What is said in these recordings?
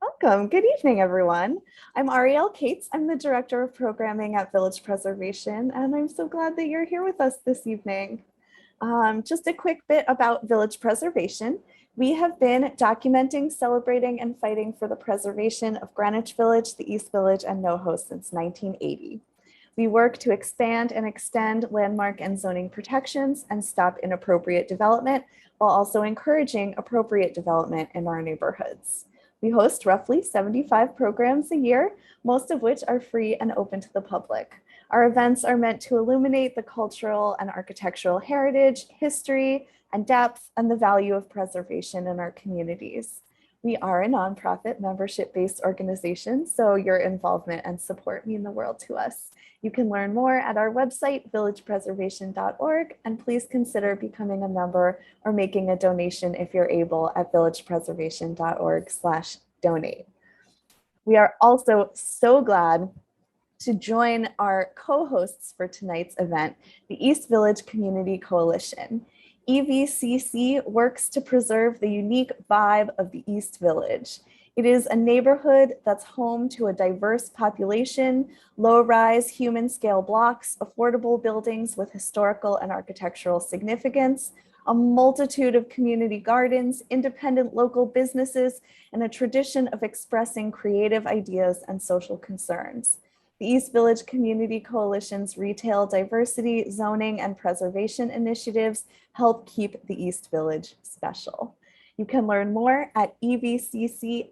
Welcome. Good evening, everyone. I'm Ariel Cates. I'm the Director of Programming at Village Preservation, and I'm so glad that you're here with us this evening. Just a quick bit about Village Preservation. We have been documenting, celebrating, and fighting for the preservation of Greenwich Village, the East Village, and NoHo since 1980. We work to expand and extend landmark and zoning protections and stop inappropriate development while also encouraging appropriate development in our neighborhoods. We host roughly 75 programs a year, most of which are free and open to the public. Our events are meant to illuminate the cultural and architectural heritage, history, and depth, and the value of preservation in our communities. We are a nonprofit membership-based organization, so your involvement and support mean the world to us. You can learn more at our website, villagepreservation.org, and please consider becoming a member or making a donation if you're able at villagepreservation.org/donate. We are also so glad to join our co-hosts for tonight's event, the East Village Community Coalition. EVCC works to preserve the unique vibe of the East Village. It is a neighborhood that's home to a diverse population, low-rise human-scale blocks, affordable buildings with historical and architectural significance, a multitude of community gardens, independent local businesses, and a tradition of expressing creative ideas and social concerns. The East Village Community Coalition's retail diversity, zoning, and preservation initiatives help keep the East Village special. You can learn more at evccnyc.org.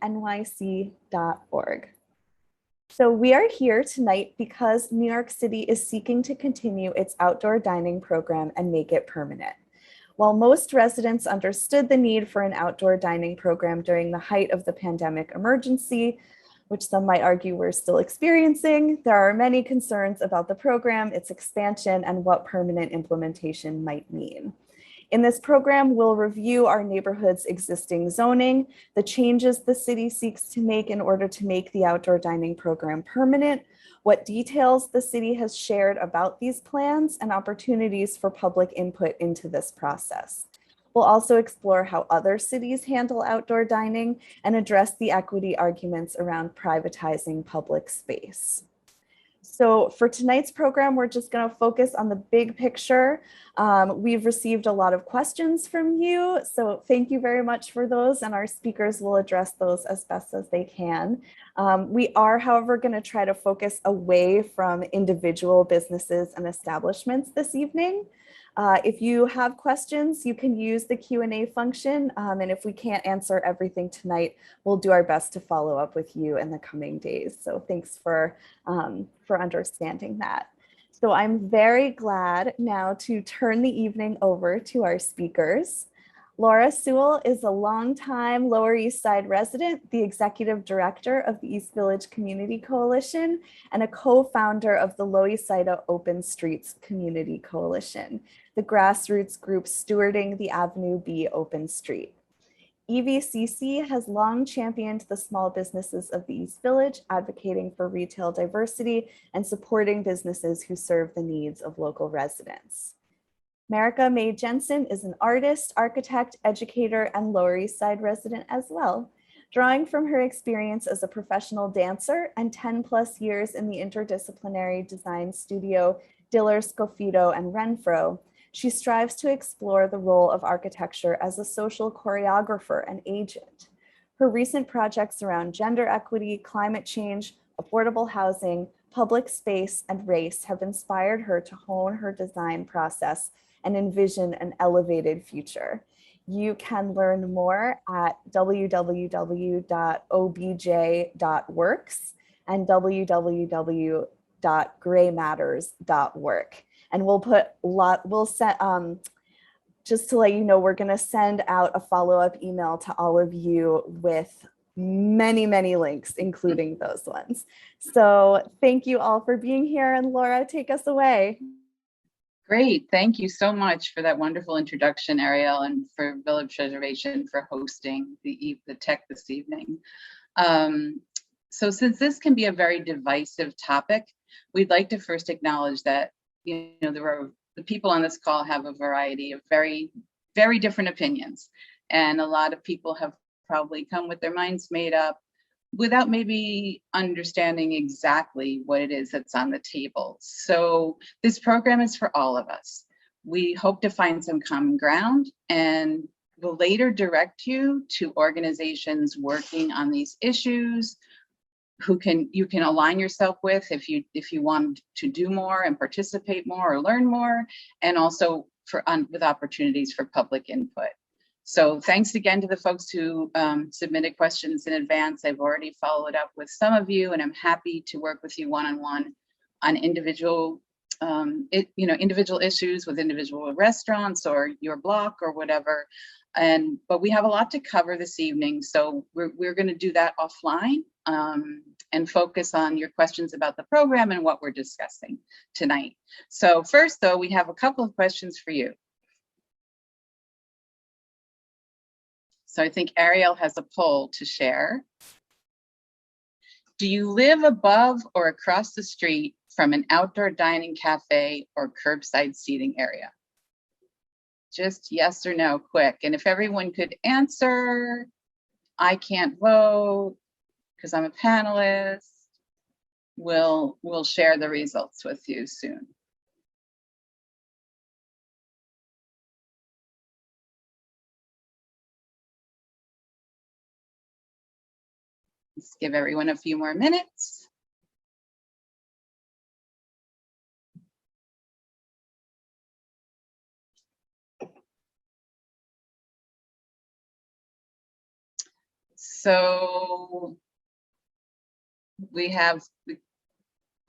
So we are here tonight because New York City is seeking to continue its outdoor dining program and make it permanent. While most residents understood the need for an outdoor dining program during the height of the pandemic emergency, which some might argue we're still experiencing, there are many concerns about the program, its expansion, and what permanent implementation might mean. In this program, we'll review our neighborhood's existing zoning, the changes the city seeks to make in order to make the outdoor dining program permanent, what details the city has shared about these plans, and opportunities for public input into this process. We'll also explore how other cities handle outdoor dining and address the equity arguments around privatizing public space. So for tonight's program, we're just going to focus on the big picture. We've received a lot of questions from you, so thank you very much for those, and our speakers will address those as best as they can. We are, however, going to try to focus away from individual businesses and establishments this evening. If you have questions, you can use the Q&A function, and if we can't answer everything tonight, we'll do our best to follow up with you in the coming days. So thanks for understanding that. So I'm very glad now to turn the evening over to our speakers. Laura Sewell is a longtime Lower East Side resident, the executive director of the East Village Community Coalition, and a co-founder of the Loisaida Open Streets Community Coalition, the grassroots group stewarding the Ave B Open Street. EVCC has long championed the small businesses of the East Village, advocating for retail diversity and supporting businesses who serve the needs of local residents. Marika Mae Jensen is an artist, architect, educator, and Lower East Side resident as well. Drawing from her experience as a professional dancer and 10+ years in the interdisciplinary design studio Diller, Scofito, and Renfro, she strives to explore the role of architecture as a social choreographer and agent. Her recent projects around gender equity, climate change, affordable housing, public space, and race have inspired her to hone her design process and envision an elevated future. You can learn more at www.obj.works and www.graymatters.work. And just to let you know, we're gonna send out a follow-up email to all of you with many, many links, including those ones. So thank you all for being here, and Laura, take us away. Great, thank you so much for that wonderful introduction, Ariel, and for Village Preservation for hosting the tech this evening. So since this can be a very divisive topic, we'd like to first acknowledge that the people on this call have a variety of very, very different opinions, and a lot of people have probably come with their minds made up without maybe understanding exactly what it is that's on the table. So this program is for all of us. We hope to find some common ground and will later direct you to organizations working on these issues you can align yourself with if you want to do more and participate more or learn more, and also with opportunities for public input. So thanks again to the folks who submitted questions in advance. I've already followed up with some of you, and I'm happy to work with you one-on-one on individual individual issues with individual restaurants or your block or whatever. But we have a lot to cover this evening, so we're going to do that offline and focus on your questions about the program and what we're discussing tonight. So first, though, we have a couple of questions for you. So I think Ariel has a poll to share. Do you live above or across the street from an outdoor dining cafe or curbside seating area? Just yes or no, quick. And if everyone could answer, I can't vote because I'm a panelist. We'll share the results with you soon. Let's give everyone a few more minutes. So we have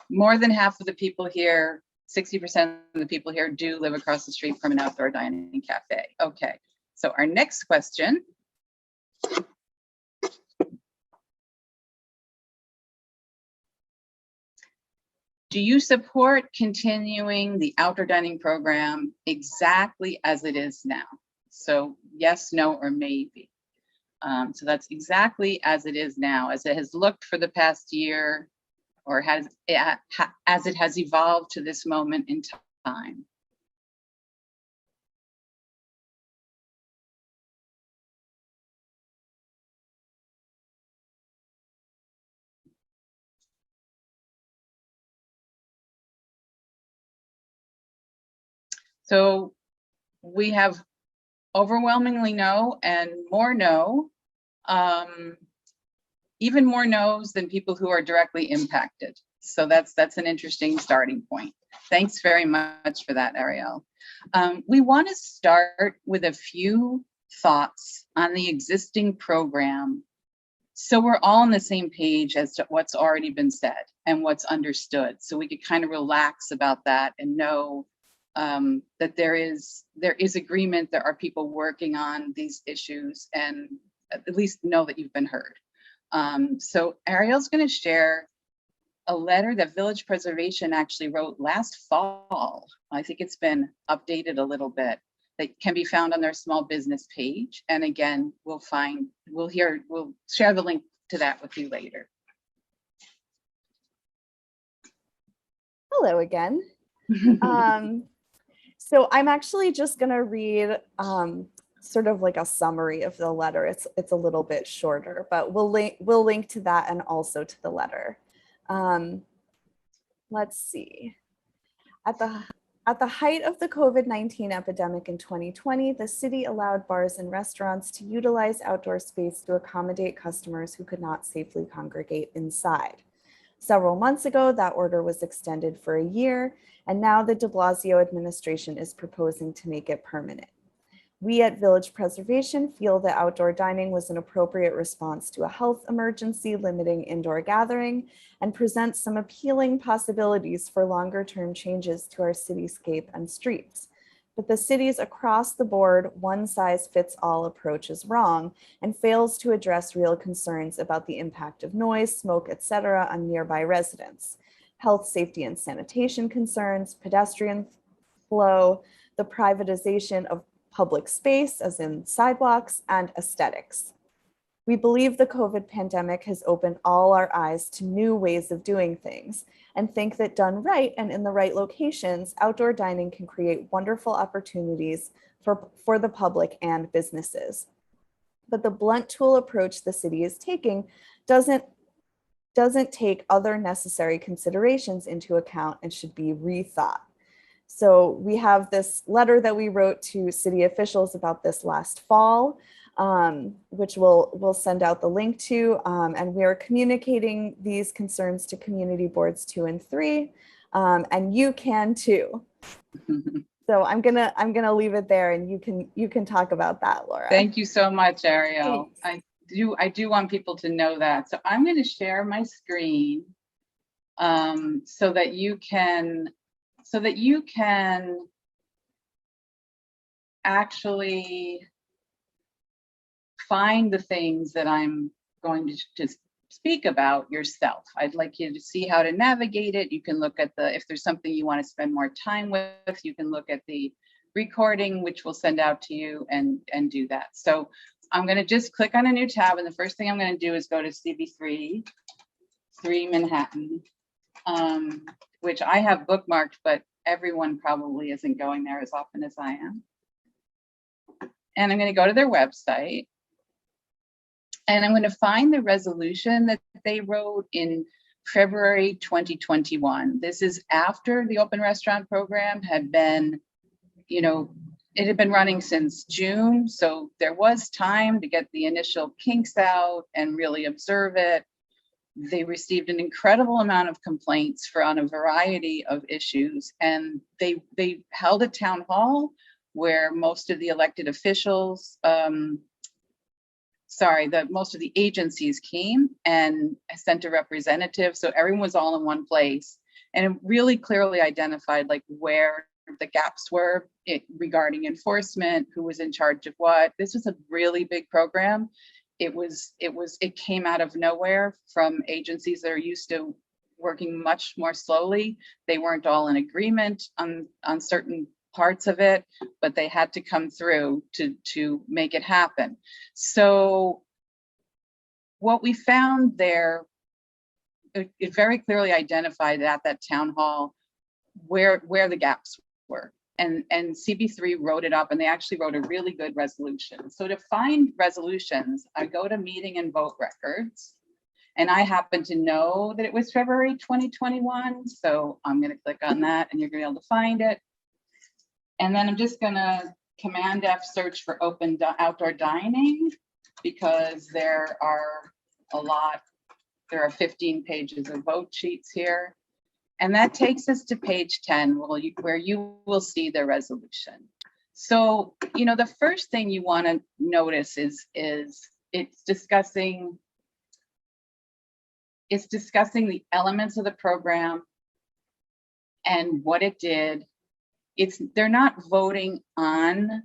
more than half of the people here, 60% of the people here do live across the street from an outdoor dining cafe. Okay, so our next question. Do you support continuing the outdoor dining program exactly as it is now? So yes, no, or maybe. So that's exactly as it is now, as it has looked for the past year, or as it has evolved to this moment in time. So we have overwhelmingly no and more no, even more no's than people who are directly impacted. So that's an interesting starting point. Thanks very much for that, Ariel. We want to start with a few thoughts on the existing program, so we're all on the same page as to what's already been said and what's understood. So we could kind of relax about that and know that there is agreement. There are people working on these issues, and at least know that you've been heard. So Ariel's going to share a letter that Village Preservation actually wrote last fall. I think it's been updated a little bit, that can be found on their small business page. And again, we'll share the link to that with you later. Hello again. So I'm actually just going to read sort of like a summary of the letter. It's a little bit shorter, but we'll link to that and also to the letter. Let's see. At the height of the COVID-19 epidemic in 2020, the city allowed bars and restaurants to utilize outdoor space to accommodate customers who could not safely congregate inside. Several months ago, that order was extended for a year, and now the de Blasio administration is proposing to make it permanent. We at Village Preservation feel that outdoor dining was an appropriate response to a health emergency limiting indoor gathering, and presents some appealing possibilities for longer-term changes to our cityscape and streets. But the city's across-the-board, one-size-fits-all approach is wrong and fails to address real concerns about the impact of noise, smoke, etc. on nearby residents, health, safety, and sanitation concerns, pedestrian flow, the privatization of public space, as in sidewalks, and aesthetics. We believe the COVID pandemic has opened all our eyes to new ways of doing things, and think that done right and in the right locations, outdoor dining can create wonderful opportunities for the public and businesses. but the blunt tool approach the city is taking doesn't take other necessary considerations into account and should be rethought. So we have this letter that we wrote to city officials about this last fall, which we'll send out the link to, and we are communicating these concerns to community boards 2 and 3, and you can too. So I'm gonna leave it there, and you can talk about that, Laura. Thank you so much, Ariel. Thanks. I do want people to know that. So I'm going to share my screen so that you can actually find the things that I'm going to speak about yourself. I'd like you to see how to navigate it. You can look at if there's something you want to spend more time with, you can look at the recording, which we'll send out to you, and do that. So I'm going to just click on a new tab, and the first thing I'm going to do is go to CV3 Manhattan, which I have bookmarked, but everyone probably isn't going there as often as I am. And I'm going to go to their website, and I'm going to find the resolution that they wrote in February 2021. This is after the open restaurant program had been, it had been running since June, so there was time to get the initial kinks out and really observe it. They received an incredible amount of complaints on a variety of issues, and they held a town hall where most of the elected officials, most of the agencies came and sent a representative, so everyone was all in one place, and it really clearly identified where the gaps were regarding enforcement, who was in charge of what. This was a really big program. It came out of nowhere from agencies that are used to working much more slowly. They weren't all in agreement on certain parts of it, but they had to come through to make it happen. So what we found there, it very clearly identified at that town hall where the gaps were. And CB3 wrote it up, and they actually wrote a really good resolution. So to find resolutions, I go to meeting and vote records, and I happen to know that it was February 2021. So I'm going to click on that, and you're going to be able to find it. And then I'm just going to Command F search for open outdoor dining, because there are 15 pages of vote sheets here. And that takes us to page 10, where you will see the resolution. So, the first thing you want to notice is it's discussing the elements of the program and what it did. They're not voting on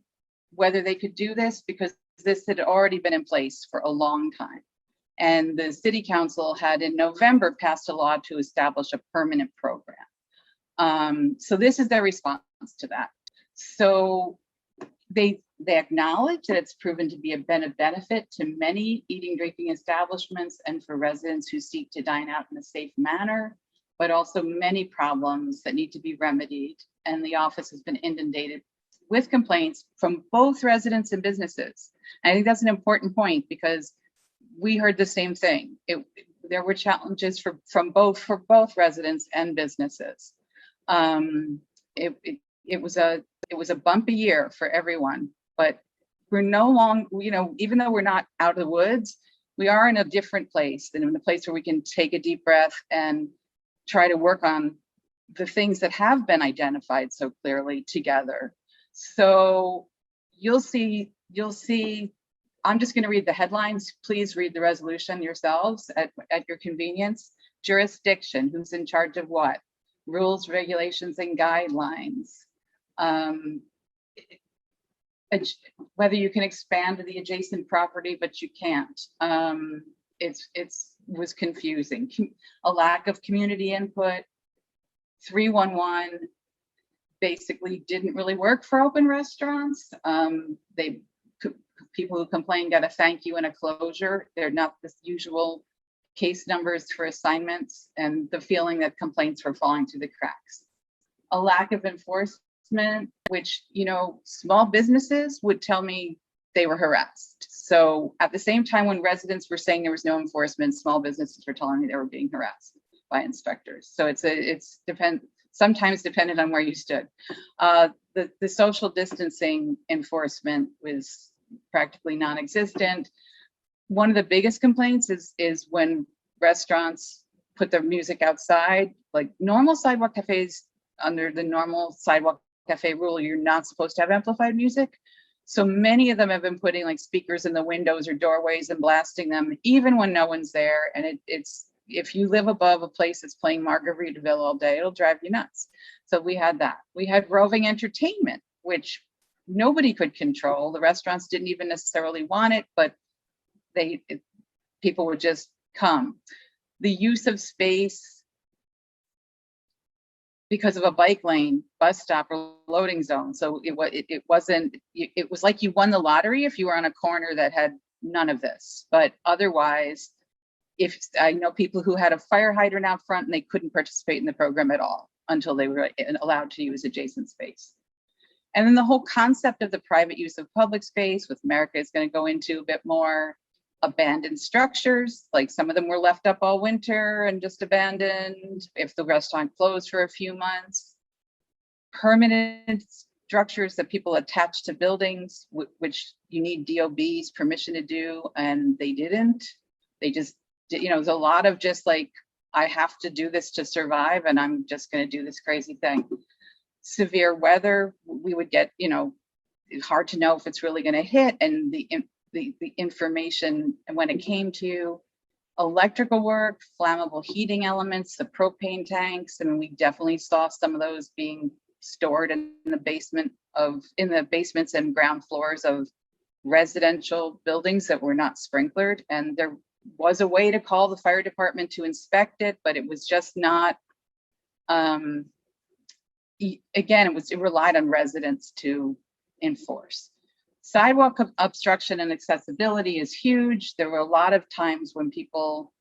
whether they could do this, because this had already been in place for a long time. And the city council had in November passed a law to establish a permanent program. So this is their response to that. So they acknowledge that it's proven to be a benefit to many eating, drinking establishments and for residents who seek to dine out in a safe manner, but also many problems that need to be remedied. And the office has been inundated with complaints from both residents and businesses. And I think that's an important point, because we heard the same thing. There were challenges for both residents and businesses. It was a bumpy year for everyone, but we're no longer, even though we're not out of the woods, we are in a different place, and in a place where we can take a deep breath and try to work on the things that have been identified so clearly together. So you'll see, I'm just going to read the headlines. Please read the resolution yourselves at your convenience. Jurisdiction, who's in charge of what? Rules, regulations, and guidelines. Whether you can expand to the adjacent property, but you can't. It was confusing. A lack of community input. 311 basically didn't really work for open restaurants. People who complain got a thank you and a closure. They're not the usual case numbers for assignments, and the feeling that complaints were falling through the cracks. A lack of enforcement, which, small businesses would tell me they were harassed. So at the same time, when residents were saying there was no enforcement, small businesses were telling me they were being harassed by inspectors. So it's sometimes dependent on where you stood. The social distancing enforcement was practically non-existent. One of the biggest complaints is when restaurants put their music outside, like normal sidewalk cafes. Under the normal sidewalk cafe rule, you're not supposed to have amplified music. So many of them have been putting like speakers in the windows or doorways and blasting them, even when no one's there. And it's if you live above a place that's playing Margaritaville all day, it'll drive you nuts. So we had that. We had roving entertainment, which nobody could control. The restaurants didn't even necessarily want it, but people would just come. The use of space because of a bike lane, bus stop, or loading zone. So it was like you won the lottery if you were on a corner that had none of this. But otherwise, if I know people who had a fire hydrant out front and they couldn't participate in the program at all until they were allowed to use adjacent space. And then the whole concept of the private use of public space, which America is going to go into a bit more. Abandoned structures, like some of them were left up all winter and just abandoned if the restaurant closed for a few months. Permanent structures that people attach to buildings, which you need DOB's permission to do, and they didn't. They just, there's a lot of just like, I have to do this to survive, and I'm just going to do this crazy thing. Severe weather, we would get, it's hard to know if it's really going to hit, and the information when it came to electrical work, flammable heating elements, the propane tanks. I mean, we definitely saw some of those being stored in the basements and ground floors of residential buildings that were not sprinklered. And there was a way to call the fire department to inspect it, but it was just not, again, it relied on residents to enforce. Sidewalk obstruction and accessibility is huge. There were a lot of times when people,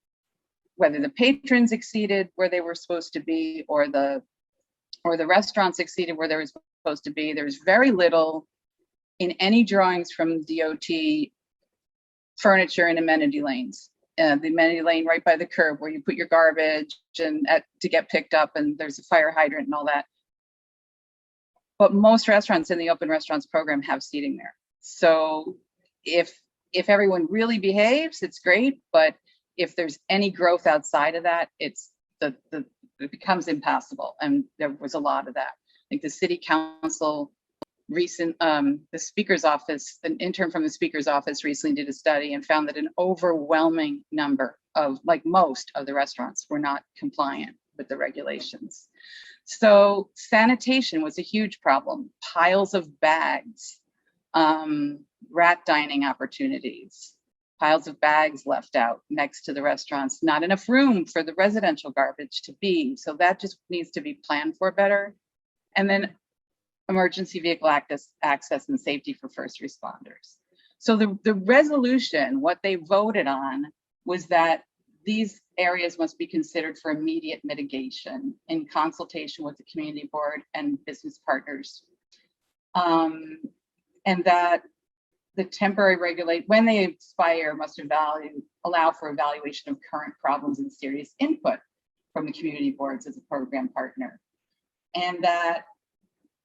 whether the patrons exceeded where they were supposed to be, or the restaurants exceeded where they were supposed to be. There's very little in any drawings from DOT furniture and amenity lanes. The amenity lane right by the curb where you put your garbage and to get picked up, and there's a fire hydrant and all that. But most restaurants in the open restaurants program have seating there. So if everyone really behaves, it's great. But if there's any growth outside of that, it becomes impassable. And there was a lot of that. I think the city council the speaker's office, an intern from the speaker's office recently did a study and found that an overwhelming number of, like most of the restaurants, were not compliant with the regulations. So sanitation was a huge problem. Piles of bags. Rat dining opportunities, piles of bags left out next to the restaurants, not enough room for the residential garbage to be. So that just needs to be planned for better. And then emergency vehicle access and safety for first responders. So the resolution, what they voted on was that these areas must be considered for immediate mitigation in consultation with the community board and business partners. And that the temporary when they expire, must allow for evaluation of current problems and serious input from the community boards as a program partner. And that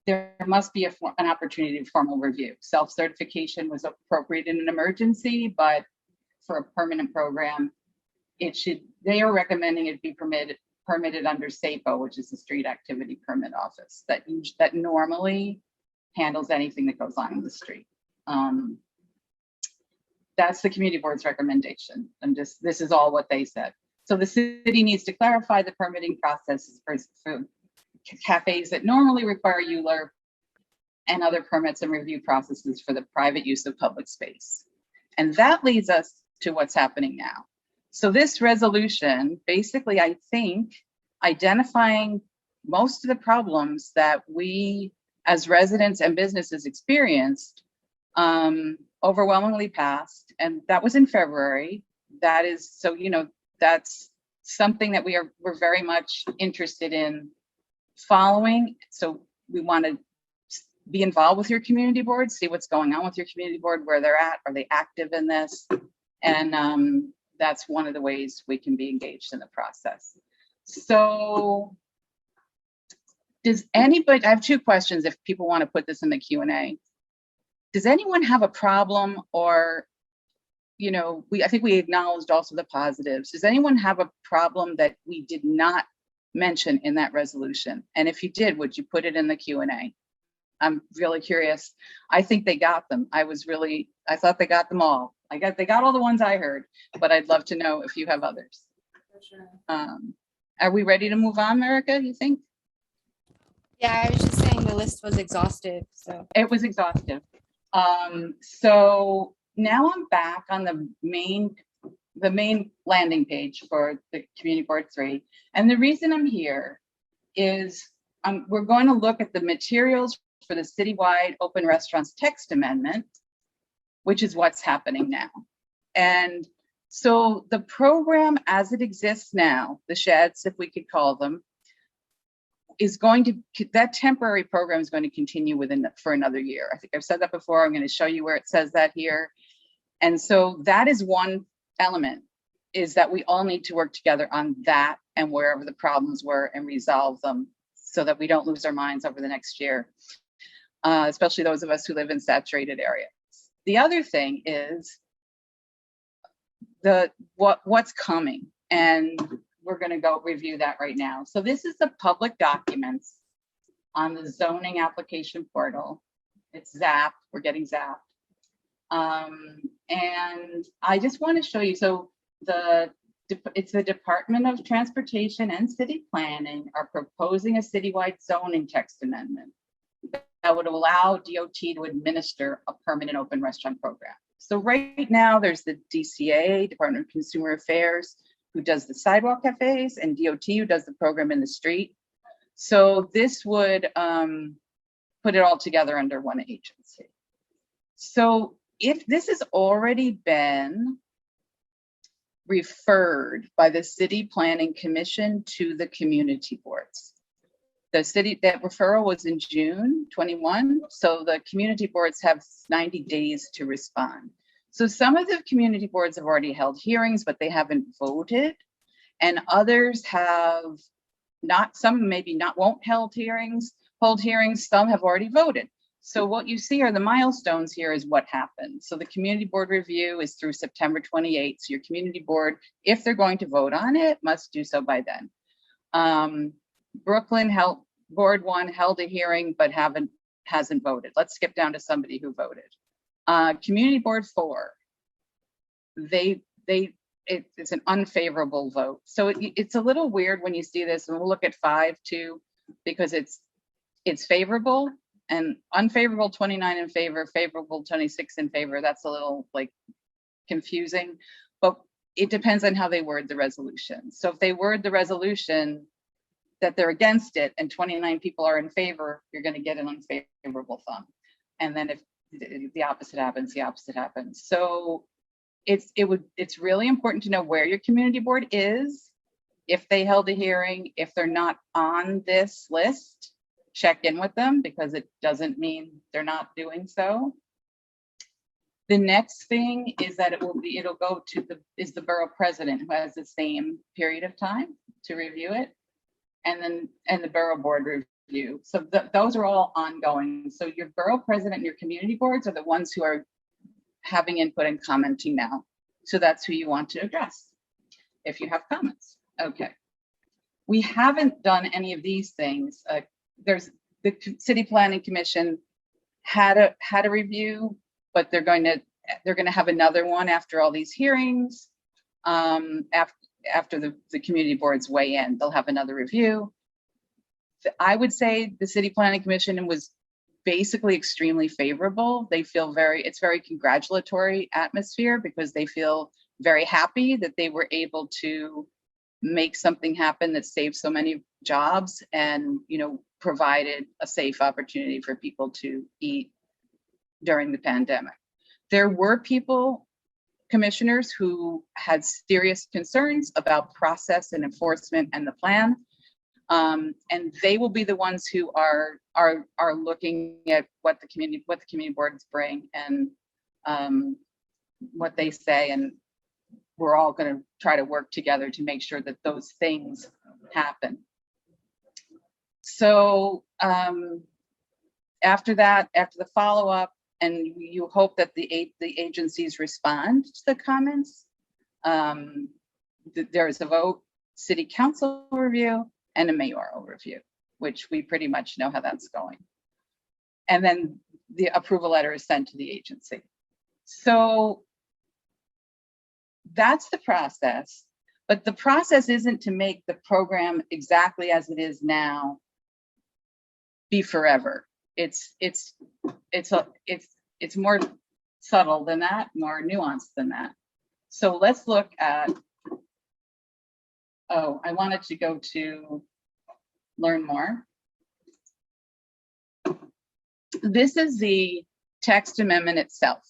there must be an opportunity for formal review. Self-certification was appropriate in an emergency, but for a permanent program, they are recommending it be permitted under SAPO, which is the Street Activity Permit Office, that normally handles anything that goes on in the street. That's the community board's recommendation. And this is all what they said. So the city needs to clarify the permitting process for cafes that normally require ULURP and other permits and review processes for the private use of public space. And that leads us to what's happening now. So this resolution, basically, I think, identifying most of the problems that we as residents and businesses experienced, overwhelmingly passed. And that was in February. That is, so, that's something that we're very much interested in following. So we want to be involved with your community board, see what's going on with your community board, where they're at, are they active in this? And that's one of the ways we can be engaged in the process. So does anybody, I have two questions if people want to put this in the Q&A. Does anyone have a problem, or, you know, I think we acknowledged also the positives. Does anyone have a problem that we did not mention in that resolution? And if you did, would you put it in the Q&A? I'm really curious. I think they got them. I thought they got them all. They got all the ones I heard, but I'd love to know if you have others. For sure. Are we ready to move on, America, you think? Yeah, I was just saying the list was exhaustive, so. It was exhaustive. So now I'm back on the main landing page for the Community Board 3. And the reason I'm here is we're going to look at the materials for the citywide open restaurants text amendment, which is what's happening now. And so the program as it exists now, the sheds, if we could call them, is going to, that temporary program is going to continue for another year. I think I've said that before. I'm going to show you where it says that here. And so that is one element, is that we all need to work together on that and wherever the problems were and resolve them so that we don't lose our minds over the next year, especially those of us who live in saturated areas. The other thing is what's coming, and we're going to go review that right now. So this is the public documents on the zoning application portal. It's zapped. We're getting zapped. And I just want to show you. So it's the Department of Transportation and City Planning are proposing a citywide zoning text amendment that would allow DOT to administer a permanent open restaurant program. So right now there's the DCA, Department of Consumer Affairs, who does the sidewalk cafes, and DOT, who does the program in the street. So this would put it all together under one agency. So if this has already been referred by the City Planning Commission to the community boards, that referral was in June 21, so the community boards have 90 days to respond. So some of the community boards have already held hearings, but they haven't voted, and others have not. Some maybe not won't hold hearings. Some have already voted. So what you see are the milestones here is what happened. So the community board review is through September 28th. So your community board, if they're going to vote on it, must do so by then. Brooklyn Board 1 held a hearing but hasn't voted. Let's skip down to somebody who voted. Community Board 4, it's an unfavorable vote. So it's a little weird when you see this, and we'll look at 5 too, because it's favorable and unfavorable 29 in favor, favorable 26 in favor. That's a little like confusing, but it depends on how they word the resolution. So if they word the resolution that they're against it and 29 people are in favor, you're going to get an unfavorable thumb. And then if the opposite happens, the opposite happens. So it's really important to know where your community board is, if they held a hearing. If they're not on this list, check in with them, because it doesn't mean they're not doing so. The next thing is that it'll go to the borough president, who has the same period of time to review it, and the borough board review. So those are all ongoing. So your borough president and your community boards are the ones who are having input and commenting now. So that's who you want to address if you have comments. Okay. We haven't done any of these things. There's the City Planning Commission had a review, but they're going to have another one after all these hearings. After the community boards weigh in, they'll have another review. I would say the City Planning Commission was basically extremely favorable. They feel it's very congratulatory atmosphere, because they feel very happy that they were able to make something happen that saved so many jobs and, provided a safe opportunity for people to eat during the pandemic. There were commissioners who had serious concerns about process and enforcement and the plan. And they will be the ones who are looking at what the community boards bring and what they say, and we're all going to try to work together to make sure that those things happen. So after that, after the follow-up, and you hope that the agencies respond to the comments, there is a vote, city council review, and a mayoral review, which we pretty much know how that's going. And then the approval letter is sent to the agency. So that's the process, but the process isn't to make the program exactly as it is now be forever. It's more subtle than that, more nuanced than that. So let's look at, oh, I wanted to go to learn more. This is the text amendment itself,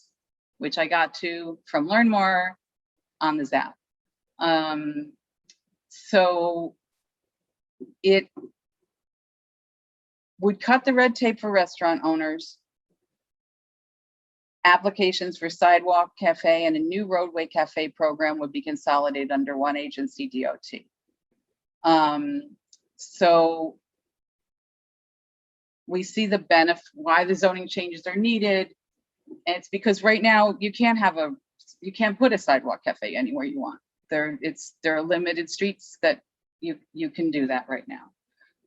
which I got to from Learn More on the Zap. So it would cut the red tape for restaurant owners. Applications for sidewalk cafe and a new roadway cafe program would be consolidated under one agency, DOT. So we see the benefit, why the zoning changes are needed. And it's because right now you can't put a sidewalk cafe anywhere you want. There are limited streets that you can do that right now.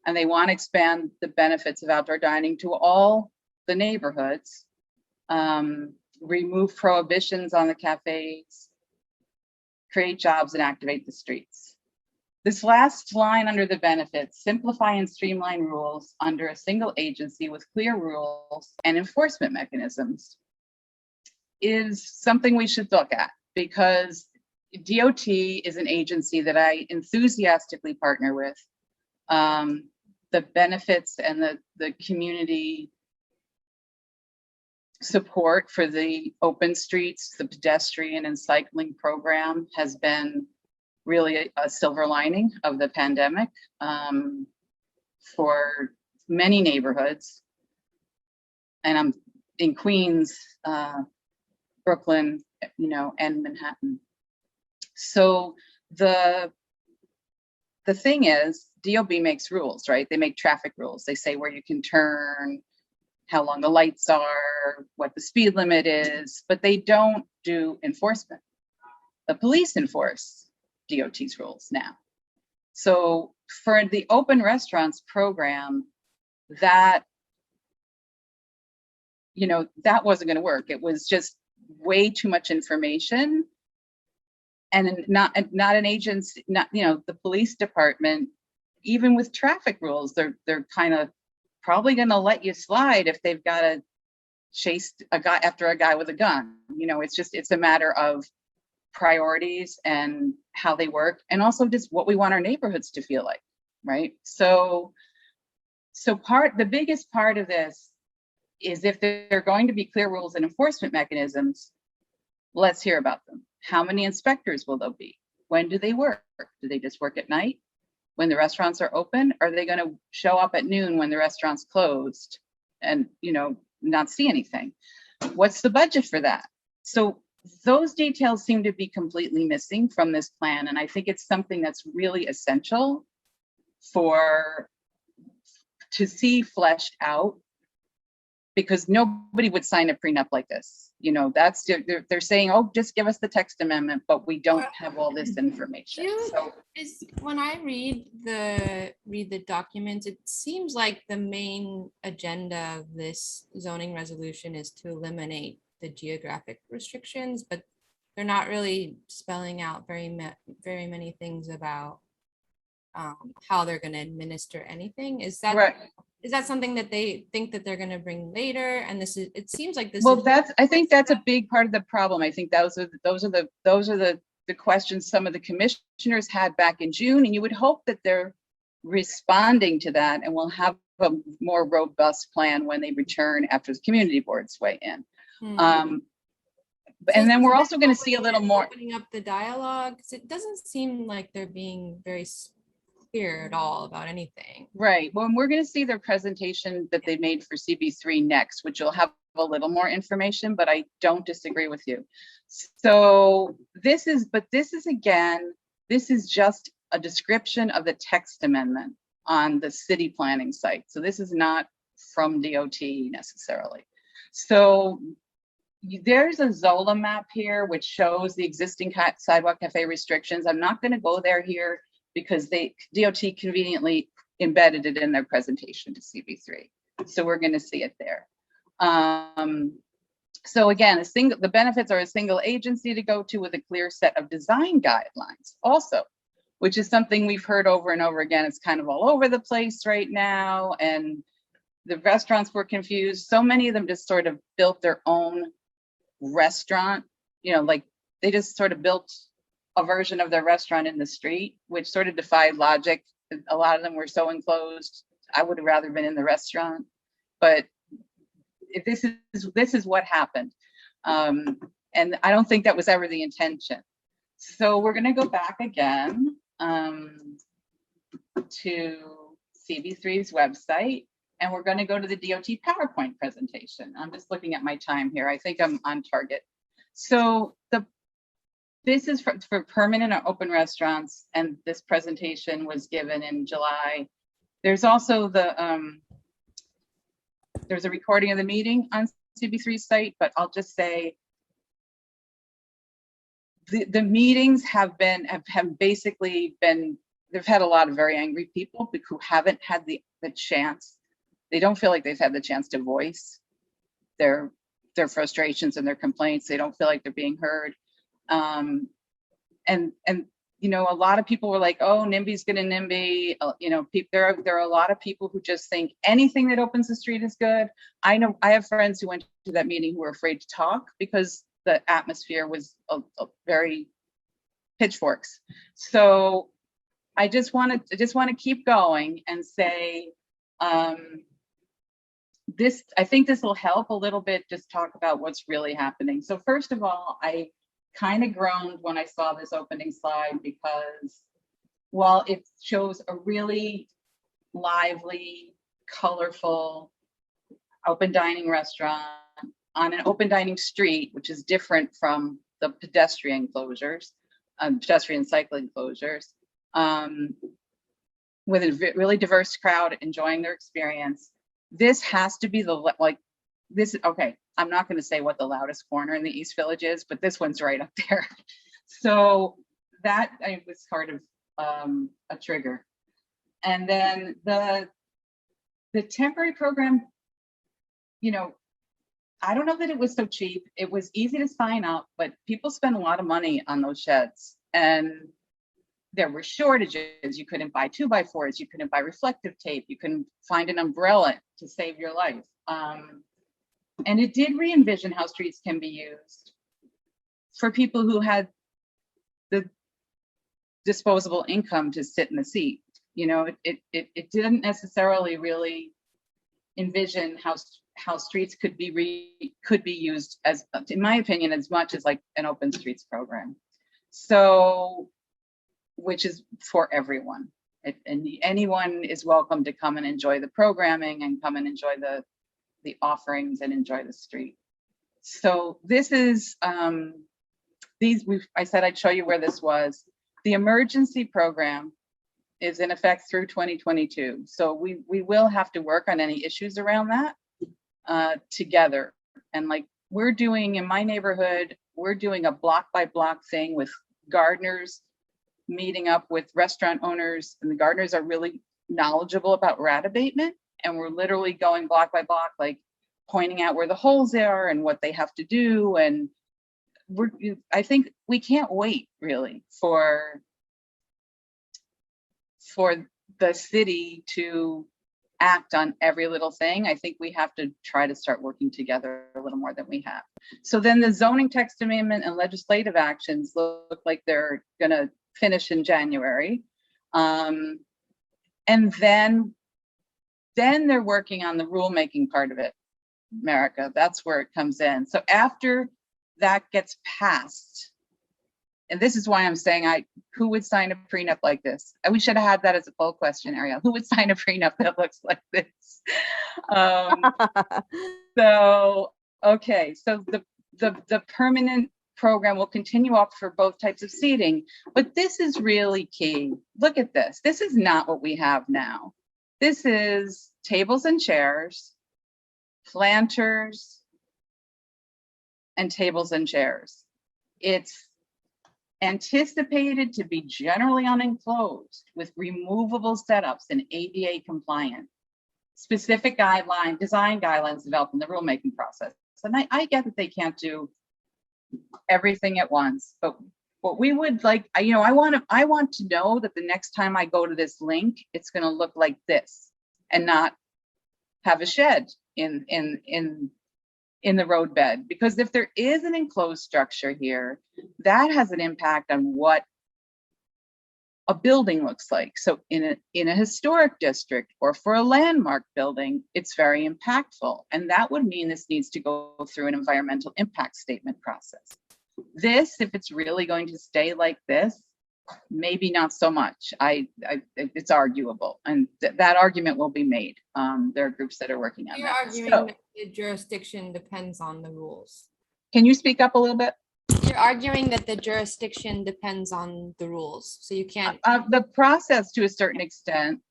And they want to expand the benefits of outdoor dining to all the neighborhoods, remove prohibitions on the cafes, create jobs, and activate the streets. This last line under the benefits, simplify and streamline rules under a single agency with clear rules and enforcement mechanisms, is something we should look at, because DOT is an agency that I enthusiastically partner with. The benefits and the community support for the open streets, the pedestrian and cycling program has been really a silver lining of the pandemic for many neighborhoods. And I'm in Queens, Brooklyn, and Manhattan. So the thing is, DOB makes rules, right? They make traffic rules. They say where you can turn, how long the lights are, what the speed limit is, but they don't do enforcement. The police enforce DOT's rules now. So for the open restaurants program, that wasn't going to work. It was just way too much information, and not an agency, the police department, even with traffic rules, they're kind of probably going to let you slide if they've got to chase a guy after a guy with a gun. It's a matter of priorities and how they work, and also just what we want our neighborhoods to feel like, right? So the biggest part of this is, if there are going to be clear rules and enforcement mechanisms, let's hear about them. How many inspectors will there be? When do they work? Do they just work at night when the restaurants are open? Are they going to show up at noon when the restaurant's closed and, not see anything? What's the budget for that? So those details seem to be completely missing from this plan. And I think it's something that's really essential to see fleshed out, because nobody would sign a prenup like this. They're saying, oh, just give us the text amendment, but we don't have all this information. When I read the document, it seems like the main agenda of this zoning resolution is to eliminate the geographic restrictions, but they're not really spelling out very many things about how they're going to administer anything. Is that right? Is that something that they think that they're going to bring later? And it seems like this. Well, I think that's a big part of the problem. I think those are the questions some of the commissioners had back in June, and you would hope that they're responding to that, and we'll have a more robust plan when they return after the community boards weigh in. And then we're also going to see a little more opening up the dialogue, because it doesn't seem like they're being very clear at all about anything. Right. Well, and we're going to see their presentation that they made for CV3 next, which will have a little more information, but I don't disagree with you. So this is just a description of the text amendment on the city planning site. So this is not from DOT necessarily. So there's a Zola map here, which shows the existing sidewalk cafe restrictions. I'm not going to go there here because DOT conveniently embedded it in their presentation to CV3. So we're going to see it there. So again, the benefits are a single agency to go to with a clear set of design guidelines also, which is something we've heard over and over again. It's kind of all over the place right now. And the restaurants were confused. So many of them just sort of built their own restaurant, like they just sort of built a version of their restaurant in the street, which sort of defied logic. A lot of them were so enclosed. I would have rather been in the restaurant, but if this is what happened. And I don't think that was ever the intention. So we're going to go back again to CV3's website, and we're going to go to the DOT PowerPoint presentation. I'm just looking at my time here. I think I'm on target. So this is for permanent or open restaurants, and this presentation was given in July. There's also there's a recording of the meeting on CV3's site, but I'll just say the meetings have basically been, they've had a lot of very angry people who haven't had the chance. They don't feel like they've had the chance to voice their frustrations and their complaints. They don't feel like they're being heard. And a lot of people were like, oh, NIMBY's gonna NIMBY. There are a lot of people who just think anything that opens the street is good. I know I have friends who went to that meeting who were afraid to talk because the atmosphere was a very pitchforks. So I just want to keep going and say, I think this will help a little bit, just talk about what's really happening. So first of all, I kind of groaned when I saw this opening slide, because while it shows a really lively, colorful open dining restaurant on an open dining street, which is different from the pedestrian closures, pedestrian cycling closures, with a really diverse crowd enjoying their experience. This has to be okay, I'm not going to say what the loudest corner in the East Village is, but this one's right up there. So that was sort of a trigger. And then the temporary program, I don't know that it was so cheap. It was easy to sign up, but people spend a lot of money on those sheds. And there were shortages. You couldn't buy 2x4s. You couldn't buy reflective tape. You couldn't find an umbrella to save your life. And it did re-envision how streets can be used for people who had the disposable income to sit in the seat. It didn't necessarily really envision how streets could be used as, in my opinion, as much as like an open streets program. So, which is for everyone. And anyone is welcome to come and enjoy the programming and come and enjoy the offerings and enjoy the street. So this is, I said I'd show you where this was. The emergency program is in effect through 2022. So we will have to work on any issues around that together. And like we're doing in my neighborhood, we're doing a block by block thing with gardeners, meeting up with restaurant owners, and the gardeners are really knowledgeable about rat abatement. And we're literally going block by block, like pointing out where the holes are and what they have to do. And I think we can't wait really for the city to act on every little thing. I think we have to try to start working together a little more than we have. So then the zoning text amendment and legislative actions look like they're gonna finish in January. And then they're working on the rulemaking part of it, America. That's where it comes in. So after that gets passed, and this is why I'm saying who would sign a prenup like this? We should have had that as a poll question, Ariel. Who would sign a prenup that looks like this? So, okay, so the permanent program will continue up for both types of seating, but this is really key. Look at this. This is not what we have now. This is tables and chairs, planters, and tables and chairs. It's anticipated to be generally unenclosed with removable setups and ADA compliant. Specific design guidelines developed in the rulemaking process. And I get that they can't do everything at once, but what we would like, I want to know that the next time I go to this link, it's going to look like this and not have a shed in the roadbed. Because if there is an enclosed structure here, that has an impact on what a building looks like. So in a historic district or for a landmark building, it's very impactful. And that would mean this needs to go through an environmental impact statement process. This, if it's really going to stay like this, maybe not so much. It's arguable, and that argument will be made. There are groups that are working on You're that. arguing So, that the jurisdiction depends on the rules. can you speak up a little bit? You're arguing that the jurisdiction depends on the rules, so you can't. The process, to a certain extent,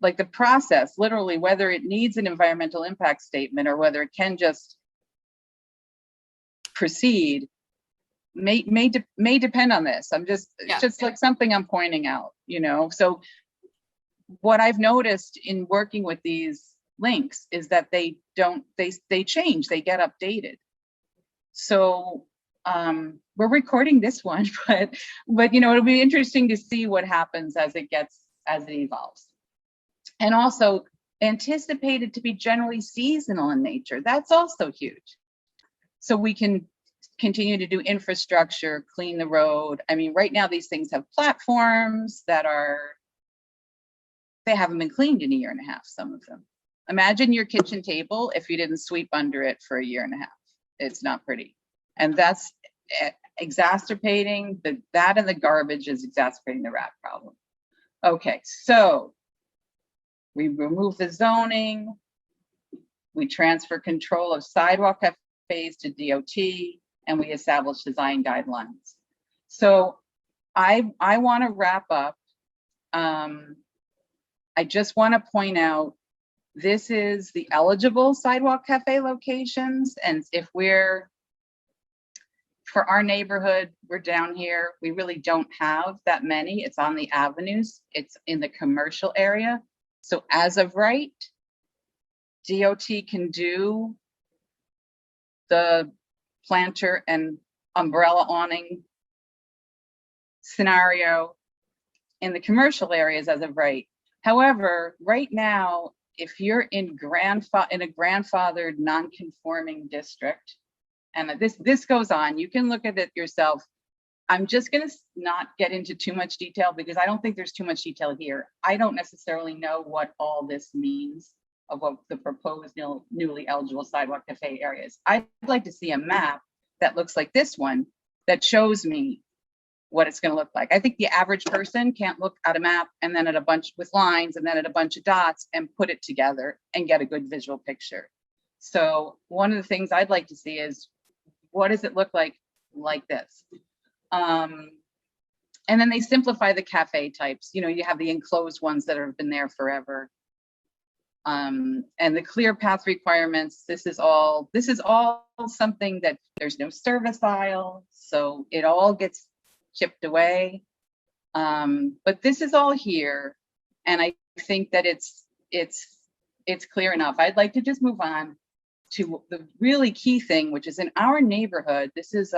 like the process, literally, whether it needs an environmental impact statement or whether it can just proceed, may depend on this. It's just like something I'm pointing out, So what I've noticed in working with these links is that they change, they get updated. So we're recording this one, but it'll be interesting to see what happens as it evolves. And also anticipated to be generally seasonal in nature. That's also huge. So we can continue to do infrastructure, clean the road. I mean, right now these things have platforms that they haven't been cleaned in a year and a half, some of them. Imagine your kitchen table if you didn't sweep under it for a year and a half. It's not pretty. And that's exacerbating, that and the garbage is exacerbating the rat problem. Okay, so we remove the zoning, we transfer control of sidewalk cafes to DOT, and we establish design guidelines. So I want to wrap up. I just want to point out, this is the eligible sidewalk cafe locations. And for our neighborhood, we're down here, we really don't have that many. It's on the avenues, it's in the commercial area. So as of right, DOT can do the planter and umbrella awning scenario in the commercial areas as of right. However, right now, if you're in a grandfathered non-conforming district, and this goes on, you can look at it yourself. I'm just going to not get into too much detail because I don't think there's too much detail here. I don't necessarily know what all this means of what the proposed newly eligible sidewalk cafe areas. I'd like to see a map that looks like this one that shows me what it's going to look like. I think the average person can't look at a map and then at a bunch with lines and then at a bunch of dots and put it together and get a good visual picture. So one of the things I'd like to see is, what does it look like this? And then they simplify the cafe types. You have the enclosed ones that have been there forever. And the clear path requirements, this is all something that there's no service aisle, so it all gets chipped away. But this is all here, and I think that it's clear enough. I'd like to just move on to the really key thing, which is in our neighborhood. This is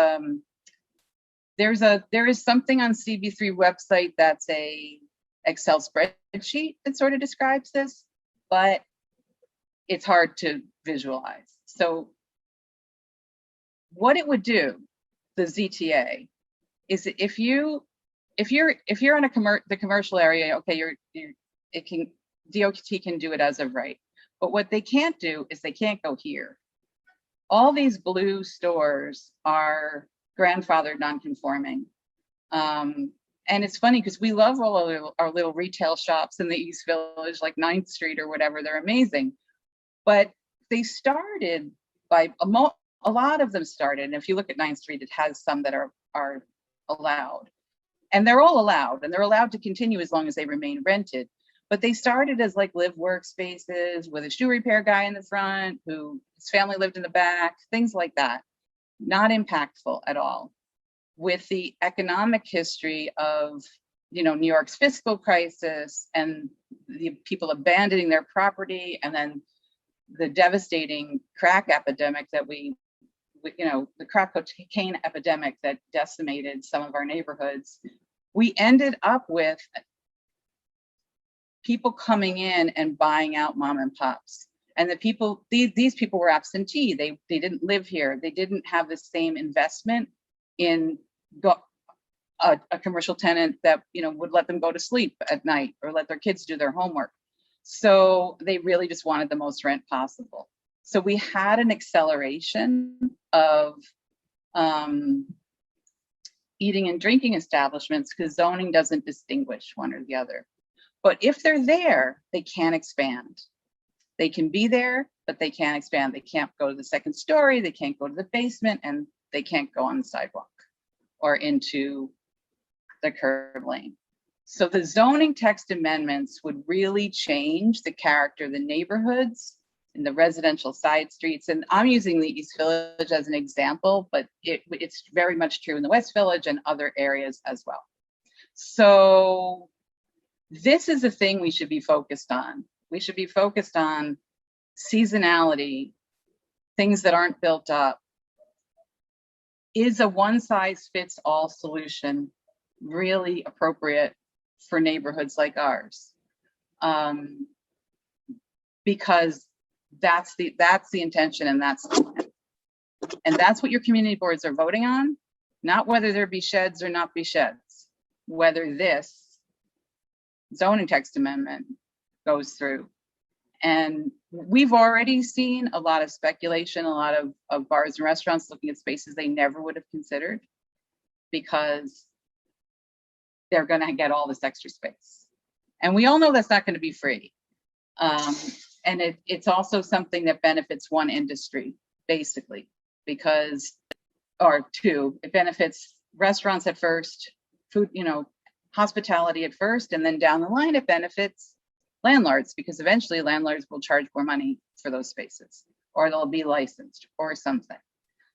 there is something on CV3 website that's a Excel spreadsheet that sort of describes this, but it's hard to visualize. So what it would do, the ZTA, is if you're in the commercial area, okay, DOT can do it as of right. But what they can't do is they can't go here. All these blue stores are grandfathered non-conforming. And it's funny because we love all of our little retail shops in the East Village, like 9th Street or whatever. They're amazing. But they started by a lot of them started. And if you look at 9th Street, it has some that are allowed. And they're all allowed, and they're allowed to continue as long as they remain rented. But they started as like live workspaces with a shoe repair guy in the front who his family lived in the back, things like that. Not impactful at all. With the economic history of, New York's fiscal crisis and the people abandoning their property, and then the devastating crack epidemic that the crack cocaine epidemic that decimated some of our neighborhoods, we ended up with people coming in and buying out mom and pops. And these people were absentee. They didn't live here. They didn't have the same investment in a commercial tenant that would let them go to sleep at night or let their kids do their homework. So they really just wanted the most rent possible. So we had an acceleration of eating and drinking establishments because zoning doesn't distinguish one or the other. But if they're there, they can't expand. They can be there, but they can't expand. They can't go to the second story, they can't go to the basement, and they can't go on the sidewalk or into the curb lane. So the zoning text amendments would really change the character of the neighborhoods in the residential side streets. And I'm using the East Village as an example, but it's very much true in the West Village and other areas as well. So this is a thing we should be focused on. We should be focused on seasonality, things that aren't built up. Is a one-size-fits-all solution really appropriate for neighborhoods like ours? Because that's the intention, and that's what your community boards are voting on, not whether there be sheds or not be sheds, whether this zoning text amendment goes through. And we've already seen a lot of speculation, a lot of bars and restaurants looking at spaces they never would have considered because they're going to get all this extra space. And we all know that's not going to be free. And it's also something that benefits one industry, basically, or two. It benefits restaurants at first, food, hospitality at first, and then down the line, it benefits landlords, because eventually landlords will charge more money for those spaces, or they'll be licensed or something.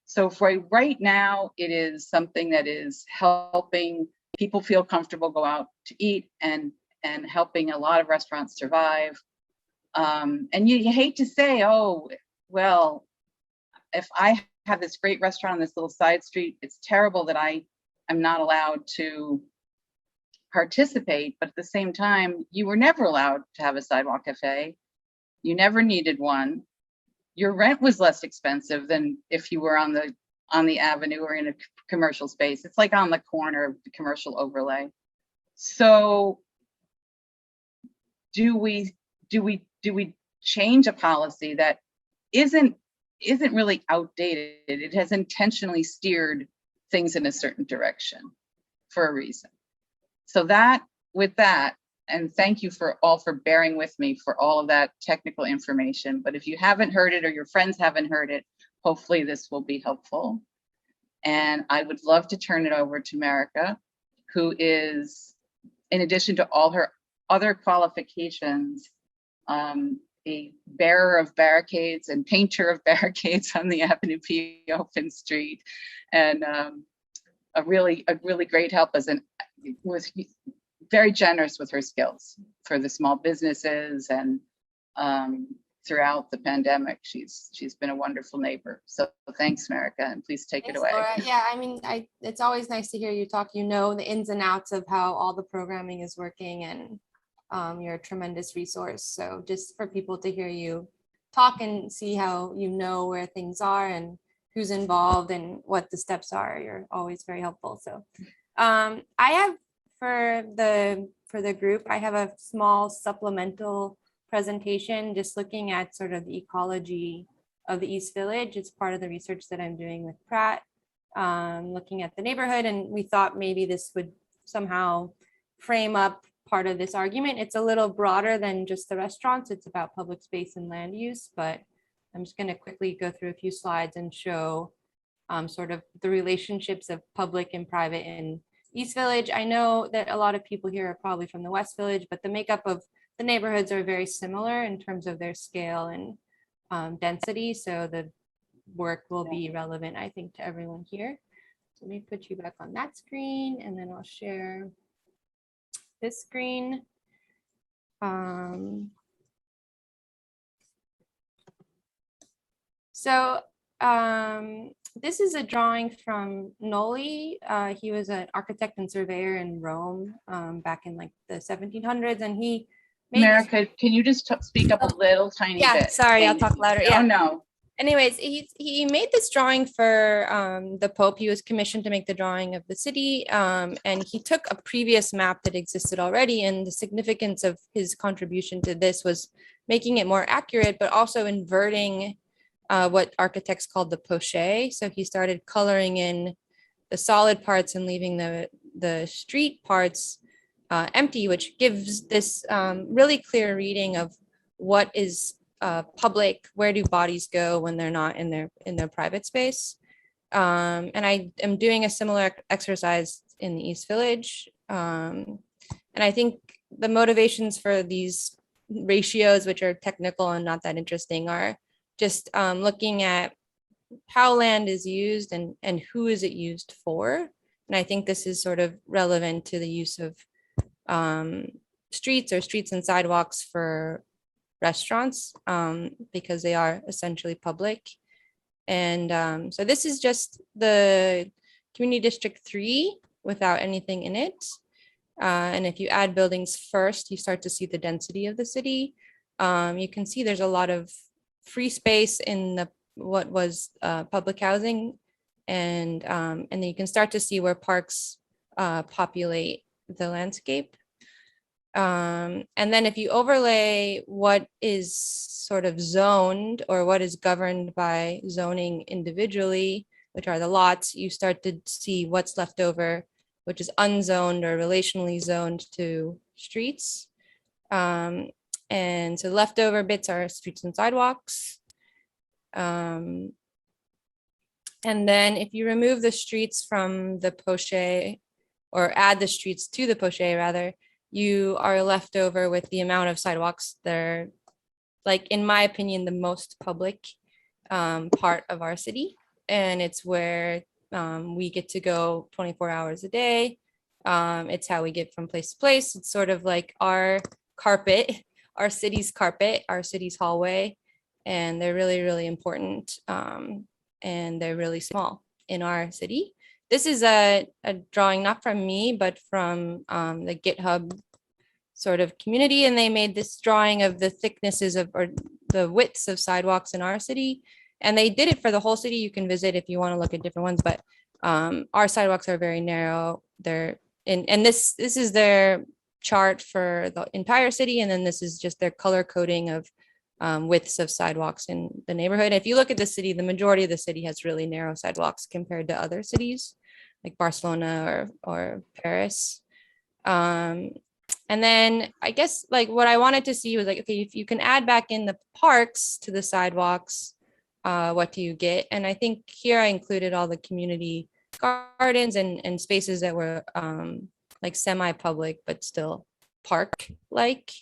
So for right now, it is something that is helping people feel comfortable, go out to eat, and helping a lot of restaurants survive. And you hate to say, oh, well, if I have this great restaurant on this little side street, it's terrible that I'm not allowed to participate. But at the same time, you were never allowed to have a sidewalk cafe. You never needed one. Your rent was less expensive than if you were on the avenue or in a commercial space. It's like on the corner of the commercial overlay. So do we change a policy that isn't really outdated? It has intentionally steered things in a certain direction for a reason. So with that, and thank you for bearing with me for all of that technical information. But if you haven't heard it or your friends haven't heard it, hopefully this will be helpful. And I would love to turn it over to Marika, who is, in addition to all her other qualifications, a bearer of barricades and painter of barricades on the Ave B Open Street, and a really great help was very generous with her skills for the small businesses, and throughout the pandemic, she's been a wonderful neighbor. So thanks, Marika, and please take it away. Laura. Yeah, I mean, it's always nice to hear you talk. You know the ins and outs of how all the programming is working, and you're a tremendous resource. So just for people to hear you talk and see how you know where things are and who's involved and what the steps are, you're always very helpful. So I have for the group, I have a small supplemental presentation just looking at sort of the ecology of the East Village. It's part of the research that I'm doing with Pratt. looking at the neighborhood, and we thought maybe this would somehow frame up part of this argument. It's a little broader than just the restaurants. It's about public space and land use, but I'm just going to quickly go through a few slides and show sort of the relationships of public and private in East Village. I know that a lot of people here are probably from the West Village, but the makeup of the neighborhoods are very similar in terms of their scale and density. So the work will be relevant, I think, to everyone here. So let me put you back on that screen, and then I'll share this screen. This is a drawing from Noli. He was an architect and surveyor in Rome back in like the 1700s, and he made America, can you just speak up a little tiny bit? Yeah, sorry, I'll talk louder. Oh, Yeah. no. Anyways, he made this drawing for the Pope. He was commissioned to make the drawing of the city, and he took a previous map that existed already, and the significance of his contribution to this was making it more accurate, but also inverting what architects called the poche. So he started coloring in the solid parts and leaving the street parts empty, which gives this really clear reading of what is public, where do bodies go when they're not in their private space. And I am doing a similar exercise in the East Village. And I think the motivations for these ratios, which are technical and not that interesting, are just looking at how land is used and who is it used for. And I think this is sort of relevant to the use of streets and sidewalks for restaurants, because they are essentially public. And so this is just the Community District 3 without anything in it. And if you add buildings first, you start to see the density of the city. You can see there's a lot of free space in what was public housing, and then you can start to see where parks populate the landscape. And then if you overlay what is sort of zoned or what is governed by zoning individually, which are the lots, you start to see what's left over, which is unzoned or relationally zoned to streets. And so leftover bits are streets and sidewalks. And then if you remove the streets from the poche, or add the streets to the poche rather, you are left over with the amount of sidewalks that are, like, in my opinion, the most public part of our city. And it's where we get to go 24 hours a day. It's how we get from place to place. It's sort of like our carpet, our city's carpet, our city's hallway. And they're really, really important. And they're really small in our city. This is a drawing not from me, but from the GitHub sort of community. And they made this drawing of the thicknesses of, or the widths of sidewalks in our city. And they did it for the whole city. You can visit if you want to look at different ones, but our sidewalks are very narrow. They're and this is their chart for the entire city. And then this is just their color coding of widths of sidewalks in the neighborhood. If you look at the city, the majority of the city has really narrow sidewalks compared to other cities like Barcelona or Paris. And then I guess like what I wanted to see was like, okay, if you can add back in the parks to the sidewalks, what do you get? And I think here I included all the community gardens and spaces that were like semi-public, but still park-like.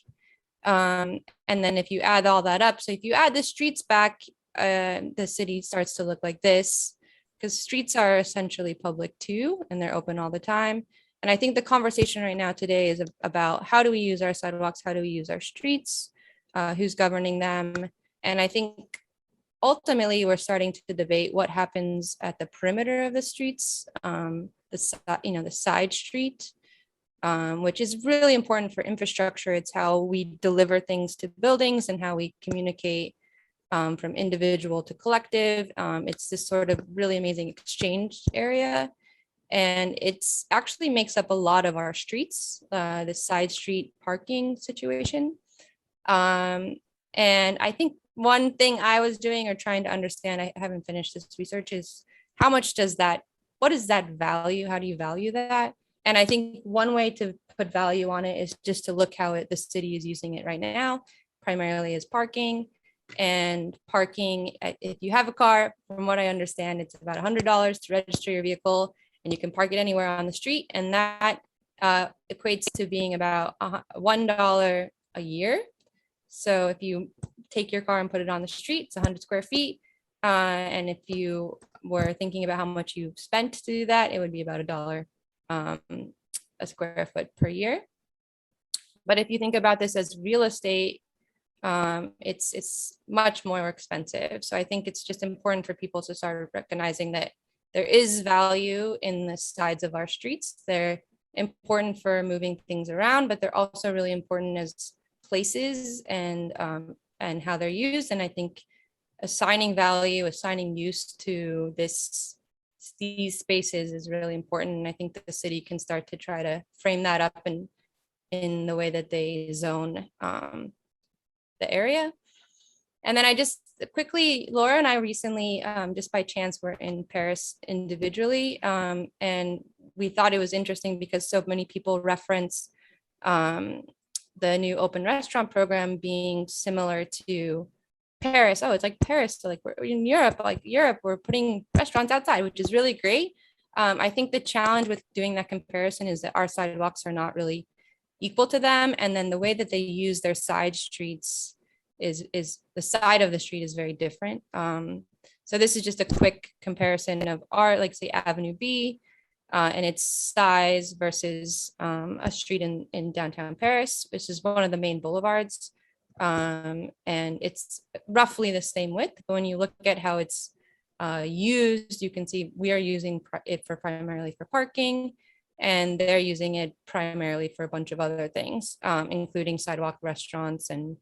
And then if you add all that up, so if you add the streets back, the city starts to look like this, because streets are essentially public too, and they're open all the time. And I think the conversation right now today is about how do we use our sidewalks? How do we use our streets? Who's governing them? And I think ultimately we're starting to debate what happens at the perimeter of the streets, the side street, which is really important for infrastructure. It's how we deliver things to buildings and how we communicate from individual to collective. It's this sort of really amazing exchange area. And it's actually makes up a lot of our streets, the side street parking situation. And I think one thing I was doing or trying to understand, I haven't finished this research, is how much does that what is that value? How do you value that? And I think one way to put value on it is just to look how the city is using it right now, primarily as parking. And parking, if you have a car, from what I understand, it's about $100 to register your vehicle, and you can park it anywhere on the street. And that equates to being about $1 a year. So if you take your car and put it on the street, it's 100 square feet. And if you were thinking about how much you spent to do that, it would be about $1 a square foot per year. But if you think about this as real estate, it's much more expensive. So I think it's just important for people to start recognizing that there is value in the sides of our streets. They're important for moving things around, but they're also really important as places and how they're used. And I think assigning value, assigning use to these spaces is really important. And I think that the city can start to try to frame that up in the way that they zone the area. And then I just quickly, Laura and I recently, just by chance, were in Paris individually. And we thought it was interesting because so many people reference the new open restaurant program being similar to Paris. Oh, it's like Paris. So like we're in Europe, we're putting restaurants outside, which is really great. I think the challenge with doing that comparison is that our sidewalks are not really equal to them. And then the way that they use their side streets is the side of the street is very different. So this is just a quick comparison of our, like say Avenue B and its size versus a street in downtown Paris, which is one of the main boulevards. And it's roughly the same width, but when you look at how it's used, you can see we are using it primarily for parking, and they're using it primarily for a bunch of other things, including sidewalk restaurants and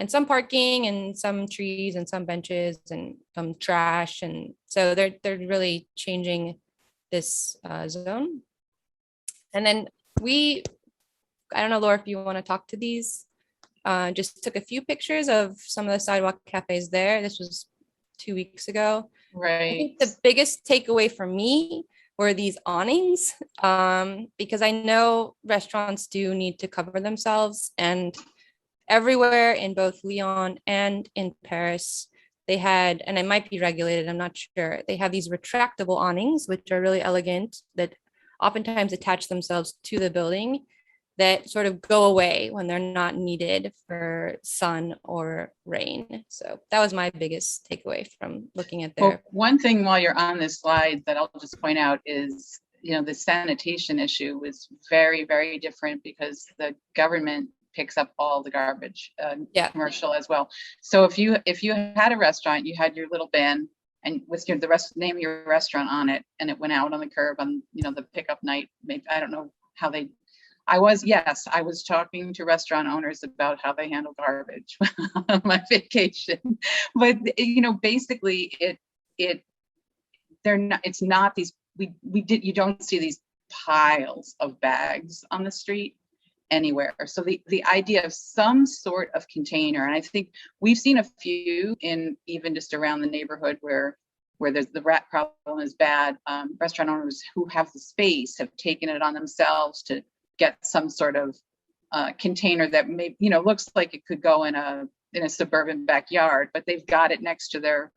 some parking and some trees and some benches and some trash. And so they're really changing this zone. And then I don't know, Laura, if you want to talk to these, just took a few pictures of some of the sidewalk cafes there. This was 2 weeks ago. Right. I think the biggest takeaway for me were these awnings, because I know restaurants do need to cover themselves, and everywhere in both Lyon and in Paris, they had, and it might be regulated, I'm not sure, they have these retractable awnings, which are really elegant, that oftentimes attach themselves to the building, that sort of go away when they're not needed for sun or rain. So that was my biggest takeaway from looking at their. Well, one thing while you're on this slide that I'll just point out is, the sanitation issue was very, very different because the government picks up all the garbage, commercial as well. So if you had a restaurant, you had your little bin and with the name of your restaurant on it, and it went out on the curb on the pickup night. Maybe I don't know how they. I was talking to restaurant owners about how they handle garbage on my vacation, but basically it's not these, you don't see these piles of bags on the street anywhere. So the idea of some sort of container, and I think we've seen a few in even just around the neighborhood where there's the rat problem is bad. Restaurant owners who have the space have taken it on themselves to get some sort of container that may, looks like it could go in a suburban backyard, but they've got it next to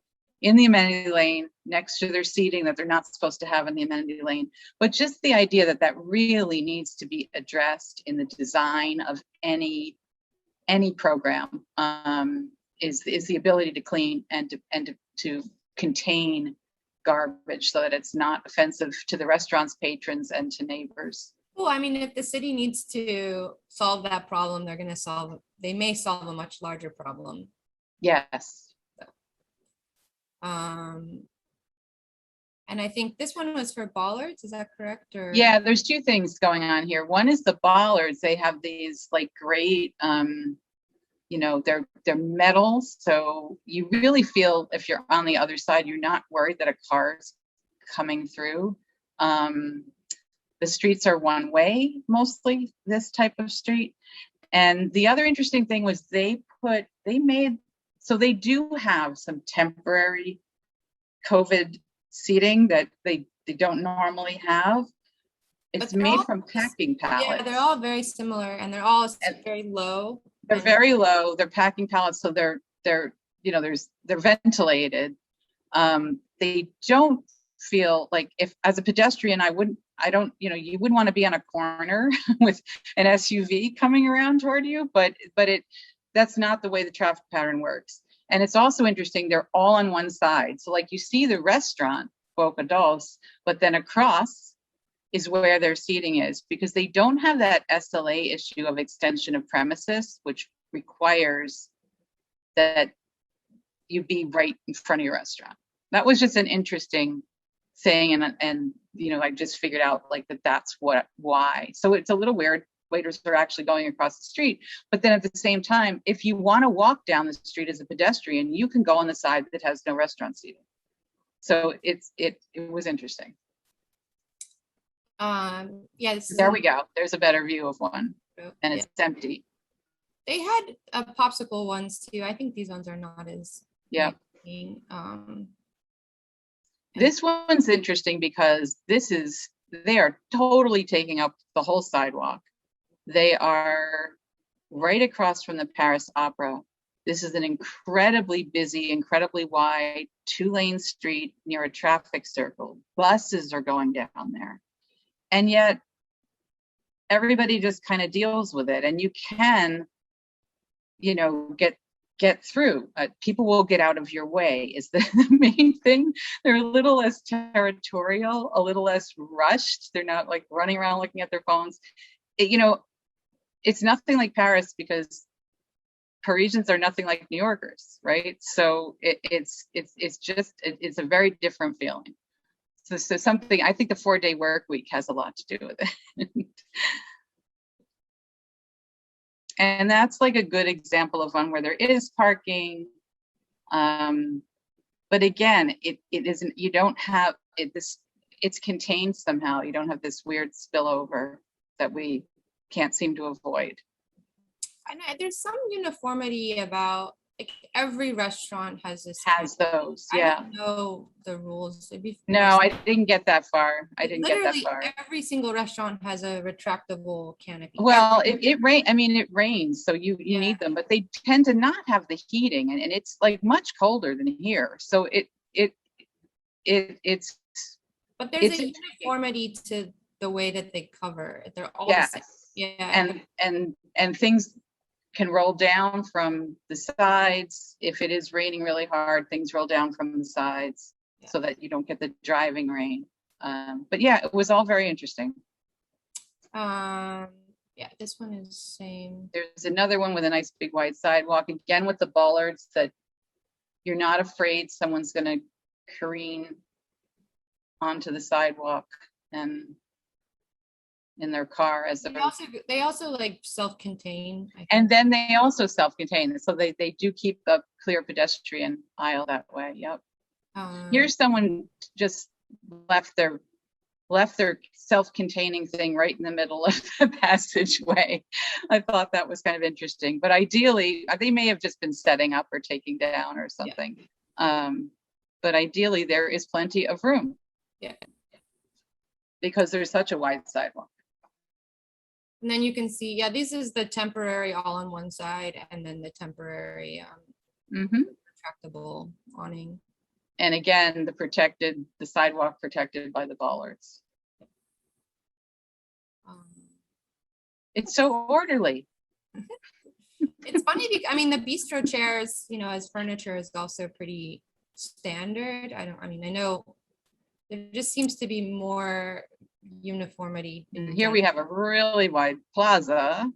in the amenity lane, next to their seating that they're not supposed to have in the amenity lane. But just the idea that really needs to be addressed in the design of any program is the ability to clean and to contain garbage so that it's not offensive to the restaurant's patrons and to neighbors. Well, I mean, if the city needs to solve that problem, they may solve a much larger problem. Yes. And I think this one was for bollards, is that correct? Or yeah, there's two things going on here. One is the bollards. They have these like great, they're metal. So you really feel if you're on the other side, you're not worried that a car's coming through. The streets are one way, mostly this type of street. And the other interesting thing was so they do have some temporary COVID seating that they don't normally have. It's they're made all from packing pallets. Yeah, they're all very similar, and they're all very low. They're very low. They're packing pallets, so they're you know, they're ventilated. They don't feel like, if as a pedestrian, you know, you wouldn't want to be on a corner with an SUV coming around toward you, but that's not the way the traffic pattern works. And it's also interesting, they're all on one side. So like you see the restaurant, Boca Dulce, but then across is where their seating is, because they don't have that SLA issue of extension of premises, which requires that you be right in front of your restaurant. That was just an interesting thing. And you know, I just figured out like that's why. So it's a little weird. Waiters are actually going across the street. But then at the same time, if you want to walk down the street as a pedestrian, you can go on the side that has no restaurant seating. So it was interesting. Yeah. There we go. There's a better view of one, and it's empty. They had popsicle ones too. I think these ones are not as. Yeah. This one's interesting because they are totally taking up the whole sidewalk. They are right across from the Paris Opera. This is an incredibly busy, incredibly wide 2-lane street near a traffic circle. Buses are going down there. And yet everybody just kind of deals with it. And you can, you know, get through. People will get out of your way is the main thing. They're a little less territorial, a little less rushed. They're not like running around looking at their phones. You know, it's nothing like Paris, because Parisians are nothing like New Yorkers, right? So it's a very different feeling. So something, I think the 4-day work week has a lot to do with it. And that's like a good example of one where there is parking. But again, it isn't, you don't have it, it's contained somehow. You don't have this weird spillover that we can't seem to avoid. I know there's some uniformity about, like, every restaurant has this. Has those, yeah. I don't know the rules. No, I didn't get that far. I didn't get that far. Every single restaurant has a retractable canopy. Well, it rains, so you need them, but they tend to not have the heating, and it's like much colder than here. So it's. But there's a uniformity to the way that they cover. They're all the same. Yeah. And things can roll down from the sides. If it is raining really hard, things roll down from the sides so that you don't get the driving rain. But yeah, it was all very interesting. Yeah, this one is the same. There's another one with a nice big wide sidewalk, again with the bollards, that you're not afraid someone's going to careen onto the sidewalk and in their car as they also like self-contain. And then they also self-contain, so they do keep the clear pedestrian aisle that way. Yep. Here's someone just left their self-containing thing right in the middle of the passageway. I thought that was kind of interesting, but ideally they may have just been setting up or taking down or something. But ideally there is plenty of room. Yeah. Because there's such a wide sidewalk. And then you can see, this is the temporary all on one side, and then the temporary retractable awning. And again, the sidewalk protected by the bollards. It's so orderly. It's funny because, I mean, the bistro chairs, you know, as furniture is also pretty standard. I know there just seems to be more uniformity. Here we have a really wide plaza.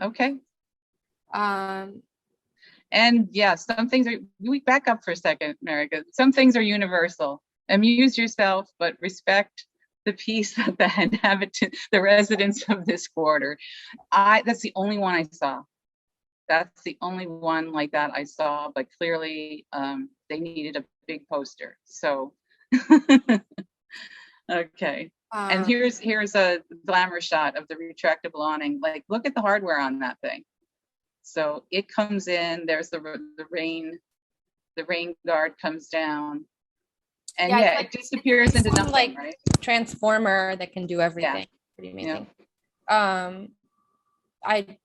Okay. And yeah, some things we back up for a second, America. Some things are universal. Amuse yourself, but respect the peace of the residents of this quarter. That's the only one I saw. That's the only one like that I saw, but clearly they needed a big poster. So okay. And here's a glamour shot of the retractable awning. Like, look at the hardware on that thing. So it comes in, there's the the rain guard comes down, and Yeah, yeah, it disappears into some, nothing, like, right? transformer that can do everything. Pretty amazing.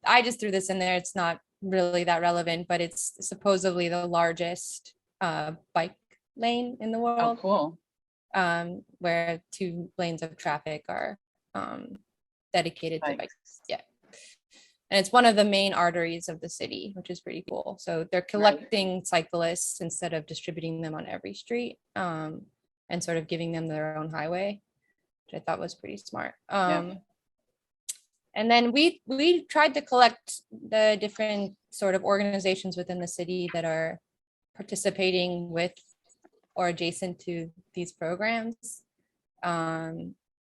I just threw this in there. It's not really that relevant, but it's supposedly the largest bike lane in the Oh, world, cool. where 2 lanes of traffic are dedicated to bikes. Yeah. And it's one of the main arteries of the city, which is pretty cool. So they're collecting cyclists instead of distributing them on every street, and sort of giving them their own highway, which I thought was pretty smart. And then we tried to collect the different sort of organizations within the city that are participating with or adjacent to these programs.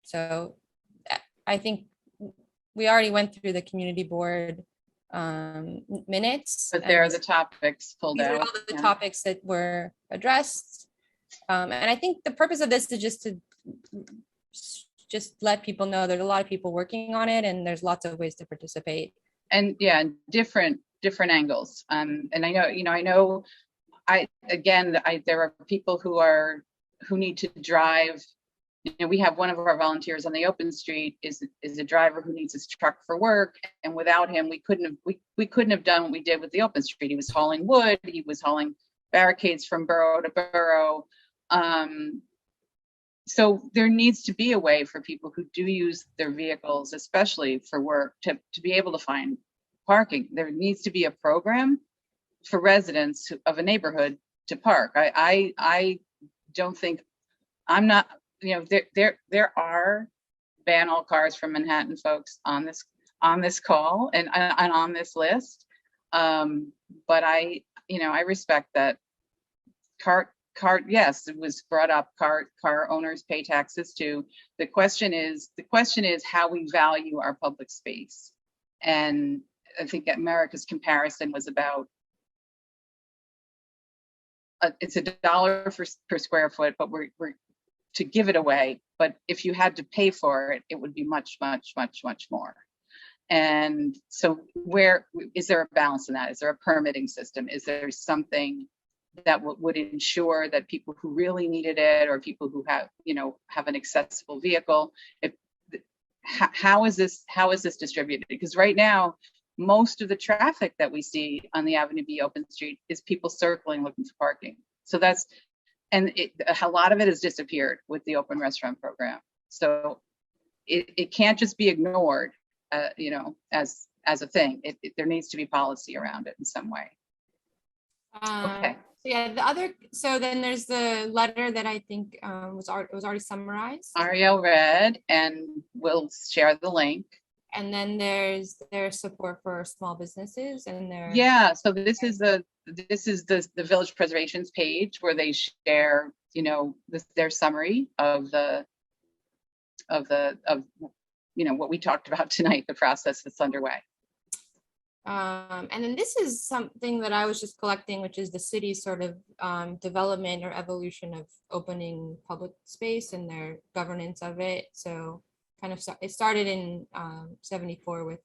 So I think we already went through the community board minutes. But there are the topics pulled These out. are all the topics that were addressed. And I think the purpose of this is just let people know there's a lot of people working on it, and there's lots of ways to participate. And yeah, different angles. And I know, there are people who need to drive. You know, we have one of our volunteers on the open street is a driver who needs his truck for work, and without him, we couldn't have done what we did with the open street. He was hauling wood, he was hauling barricades from borough to borough. So there needs to be a way for people who do use their vehicles, especially for work, to be able to find parking. There needs to be a program for residents of a neighborhood to park. I don't think, I'm not, you know, there are ban all cars from Manhattan folks on this call and on this list. But I respect that car, yes, it was brought up, car owners pay taxes too. The question is how we value our public space. And I think America's comparison was about, it's $1 per square foot, but we're to give it away. But if you had to pay for it, it would be much, much, much, much more. And so where is there a balance in that? Is there a permitting system? Is there something that would ensure that people who really needed it, or people who have an accessible vehicle, how is this distributed? Because right now, most of the traffic that we see on the Ave B Open Street is people circling looking for parking. So a lot of it has disappeared with the open restaurant program. So it can't just be ignored, as a thing. There needs to be policy around it in some way. Okay. So then there's the letter that I think was already summarized. Ariel read, and we'll share the link. And then there's their support for small businesses and their So this is the Village Preservation's page where they share, their summary of what we talked about tonight, the process that's underway. And then this is something that I was just collecting, which is the city's sort of development or evolution of opening public space and their governance of it. So kind of it started in 74 with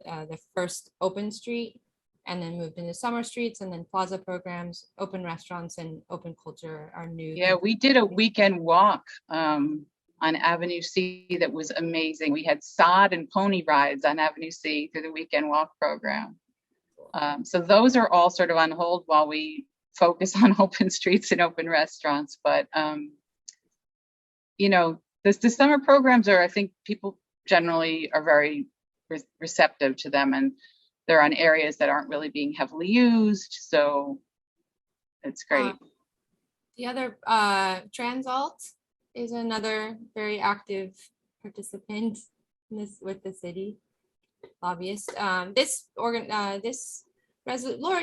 the first open street, and then moved into summer streets, and then plaza programs, open restaurants, and open culture are new. Yeah, we did a weekend walk on Avenue C that was amazing. We had sod and pony rides on Avenue C through the weekend walk program. So those are all sort of on hold while we focus on open streets and open restaurants. But the summer programs I think people generally are very receptive to them, and they're on areas that aren't really being heavily used. So it's great. The other Transalt is another very active participant in this with the city lobbyist. Laura,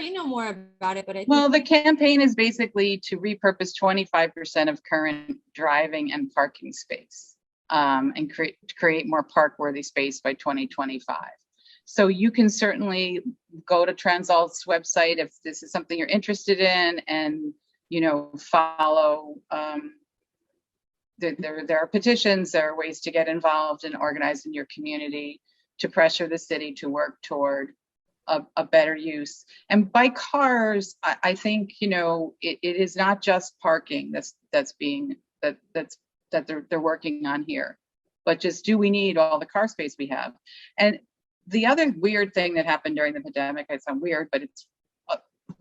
you know more about it, but the campaign is basically to repurpose 25% of current driving and parking space, and create more park-worthy space by 2025. So you can certainly go to Transalt's website if this is something you're interested in, and follow. There are petitions, there are ways to get involved and organize in your community to pressure the city to work toward a better use. And by cars, I think, you know, it is not just parking that they're working on here, but just, do we need all the car space we have? And the other weird thing that happened during the pandemic, I sound weird, but it's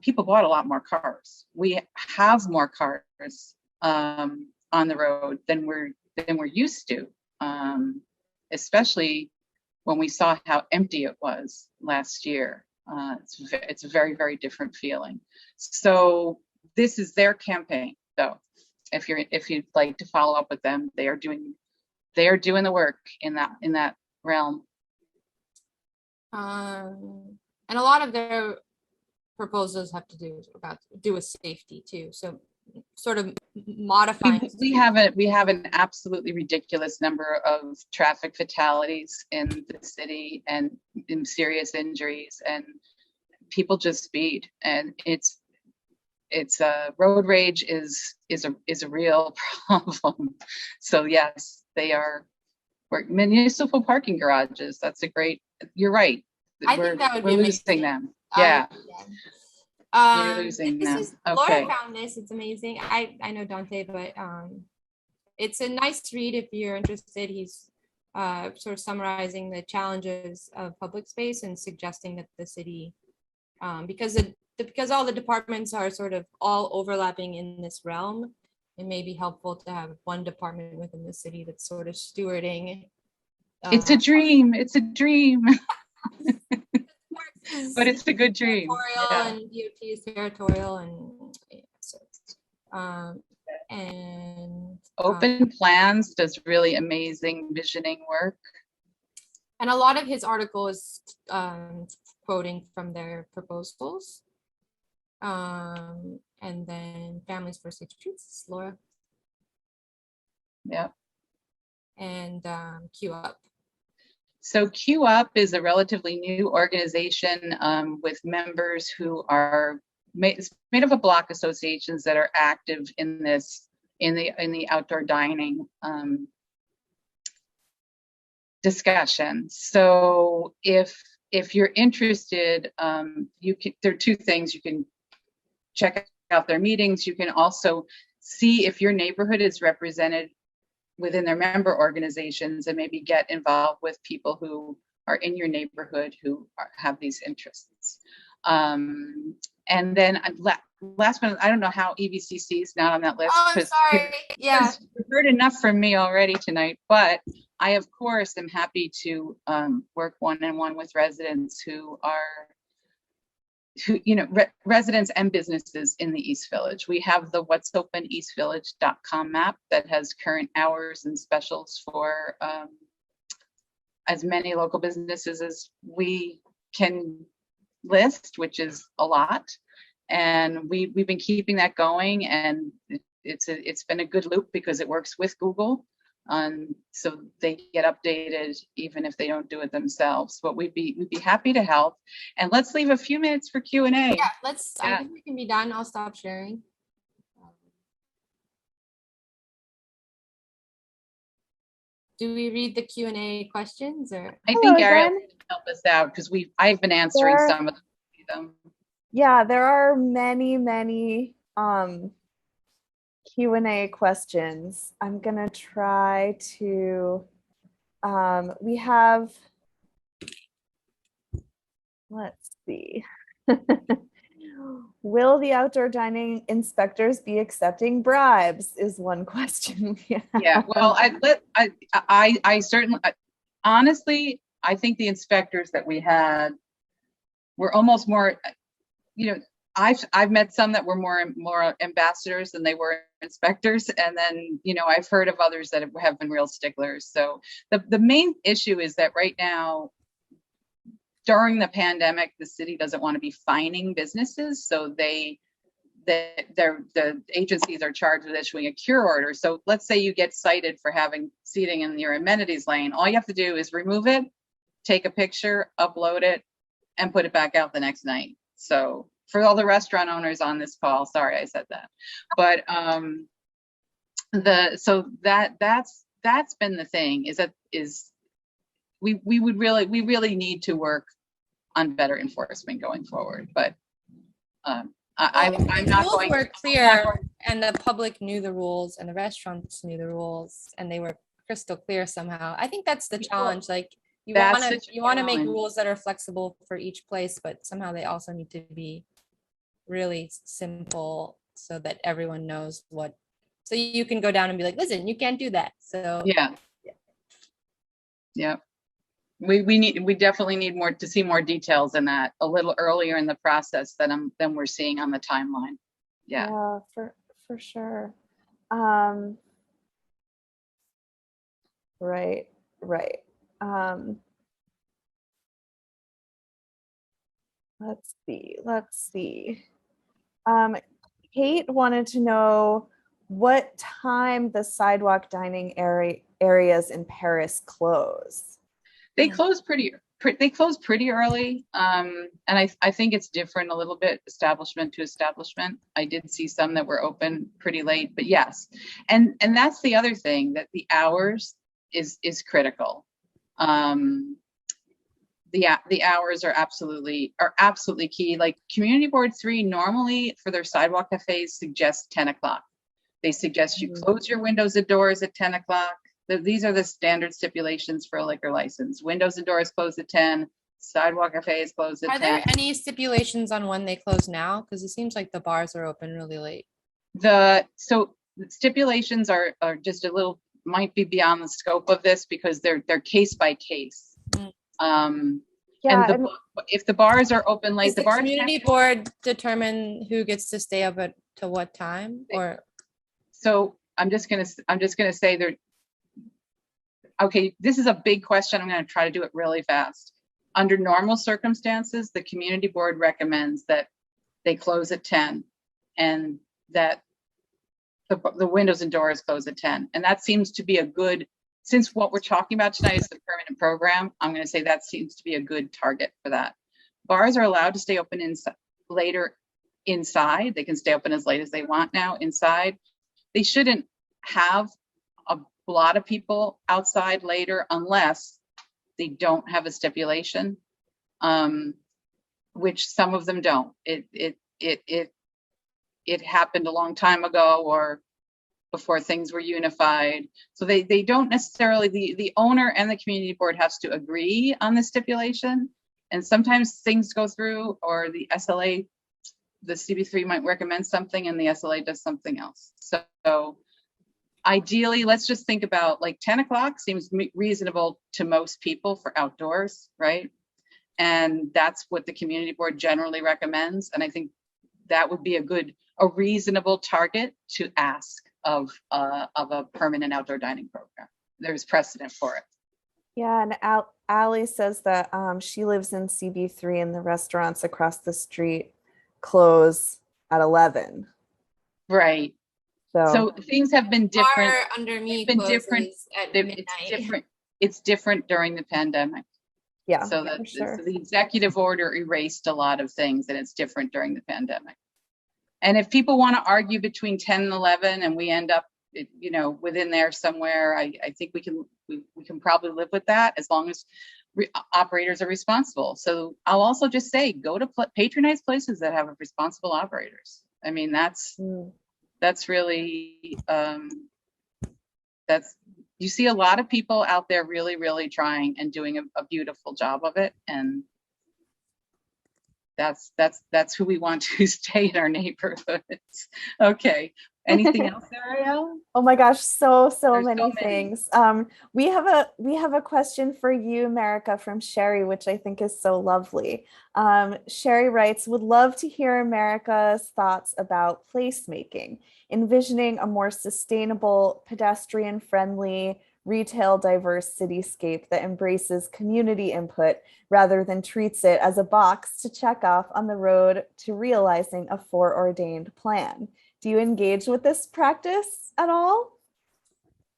people bought a lot more cars. We have more cars on the road than we're used to, especially when we saw how empty it was last year. It's a very, very different feeling. So this is their campaign, though. If you'd like to follow up with them, they are doing the work in that realm. And a lot of their proposals have to do with safety too. So sort of modifying. We have an absolutely ridiculous number of traffic fatalities in the city and in serious injuries, and people just speed, and it's road rage is a real problem. So yes, they are municipal parking garages. That's a great. You're right. I think that would be losing them. Yeah. You're losing them. Okay. Laura found this. It's amazing. I know Dante, but it's a nice read if you're interested. He's sort of summarizing the challenges of public space and suggesting that the city, because all the departments are sort of all overlapping in this realm, it may be helpful to have one department within the city that's sort of stewarding. It's a dream. It's a dream. But it's a good dream. Yeah. And DOT is territorial, and and Open Plans does really amazing visioning work. And a lot of his article is quoting from their proposals. And then Families for Safe Streets, Laura. Yeah. And Queue Up. So Queue Up is a relatively new organization with members who are made up of block associations that are active in the outdoor dining discussion. So if you're interested, there are two things. You can check out their meetings. You can also see if your neighborhood is represented within their member organizations, and maybe get involved with people who are in your neighborhood who have these interests. And then last one, I don't know how EVCC is not on that list. Oh, I'm sorry. Yeah. You've heard enough from me already tonight, but I, of course, am happy to work one-on-one with residents who residents and businesses in the East Village. We have the what'sopeneastvillage.com map that has current hours and specials for as many local businesses as we can list, which is a lot. And we've been keeping that going, and it's been a good loop because it works with Google. So they get updated even if they don't do it themselves. But we'd be happy to help. And let's leave a few minutes for Q&A. Yeah, I think we can be done. I'll stop sharing. Do we read the Q&A questions, or? I think Ariel can help us out because I've been answering some of them. Yeah, there are many Q&A questions. I'm gonna try to, we have, let's see. Will the outdoor dining inspectors be accepting bribes is one question. Yeah, well, I certainly, honestly, I think the inspectors that we had were almost more, I've met some that were more ambassadors than they were inspectors, and then I've heard of others that have been real sticklers. So the main issue is that right now, during the pandemic, the city doesn't want to be fining businesses, so the agencies are charged with issuing a cure order. So let's say you get cited for having seating in your amenities lane. All you have to do is remove it, take a picture, upload it, and put it back out the next night. So for all the restaurant owners on this call, sorry I said that, but that's been the thing, is we really need to work on better enforcement going forward. But I'm The not rules going. were clear, and the public knew the rules, and the restaurants knew the rules, and they were crystal clear somehow. I think that's the challenge. Like you That's want the to make challenge. rules that are flexible for each place, but somehow they also need to be really simple so that everyone knows what. So you can go down and be like, listen, you can't do that. So Yeah. Yeah. We definitely need more to see more details in that a little earlier in the process than we're seeing on the timeline. Yeah. For sure. Right. Let's see. Kate wanted to know what time the sidewalk dining areas in Paris close. They close pretty early. And I think it's different a little bit establishment to establishment. I did see some that were open pretty late, but yes. And that's the other thing, that the hours is critical. The hours are absolutely key. Like Community Board 3 normally for their sidewalk cafes suggests 10 o'clock. They suggest you close your windows and doors at 10 o'clock. These are the standard stipulations for a liquor license. Windows and doors close at 10, sidewalk cafes close at 10. Are there any stipulations on when they close now? Because it seems like the bars are open really late. So stipulations are just a little, might be beyond the scope of this because they're case by case. If the bars are open late, the community board determine who gets to stay up to what time, or? So I'm just gonna say there. Okay, this is a big question. I'm going to try to do it really fast. Under normal circumstances, the community board recommends that they close at 10 and that the windows and doors close at 10. And that seems to be a good, since what we're talking about tonight is the permanent program, I'm going to say that seems to be a good target for that. Bars are allowed to stay open later inside. They can stay open as late as they want now inside. They shouldn't have a lot of people outside later unless they don't have a stipulation, which some of them don't. It happened a long time ago or before things were unified. So they don't necessarily, the owner and the community board has to agree on the stipulation. And sometimes things go through, or the SLA, the CV3 might recommend something and the SLA does something else. So ideally, let's just think about like 10 o'clock seems reasonable to most people for outdoors, right? And that's what the community board generally recommends. And I think that would be a reasonable target to ask of a permanent outdoor dining program. There's precedent for it. Yeah, and Allie says that she lives in CV3 and the restaurants across the street close at 11. Right. So things have been different. Bar under me been different at midnight. It's different during the pandemic. Yeah. So the executive order erased a lot of things, and it's different during the pandemic. And if people want to argue between 10 and 11 and we end up, within there somewhere, I think we can probably live with that as long as operators are responsible. So I'll also just say, go to patronize places that have responsible operators. I mean, that's really, you see a lot of people out there really, really trying and doing a beautiful job of it. And that's who we want to stay in our neighborhoods. Okay. Anything else, Ariel? Oh my gosh, so There's many things. We have a question for you, Marika, from Sherry, which I think is so lovely. Sherry writes, would love to hear Marika's thoughts about placemaking, envisioning a more sustainable, pedestrian-friendly, retail diverse cityscape that embraces community input rather than treats it as a box to check off on the road to realizing a foreordained plan. Do you engage with this practice at all?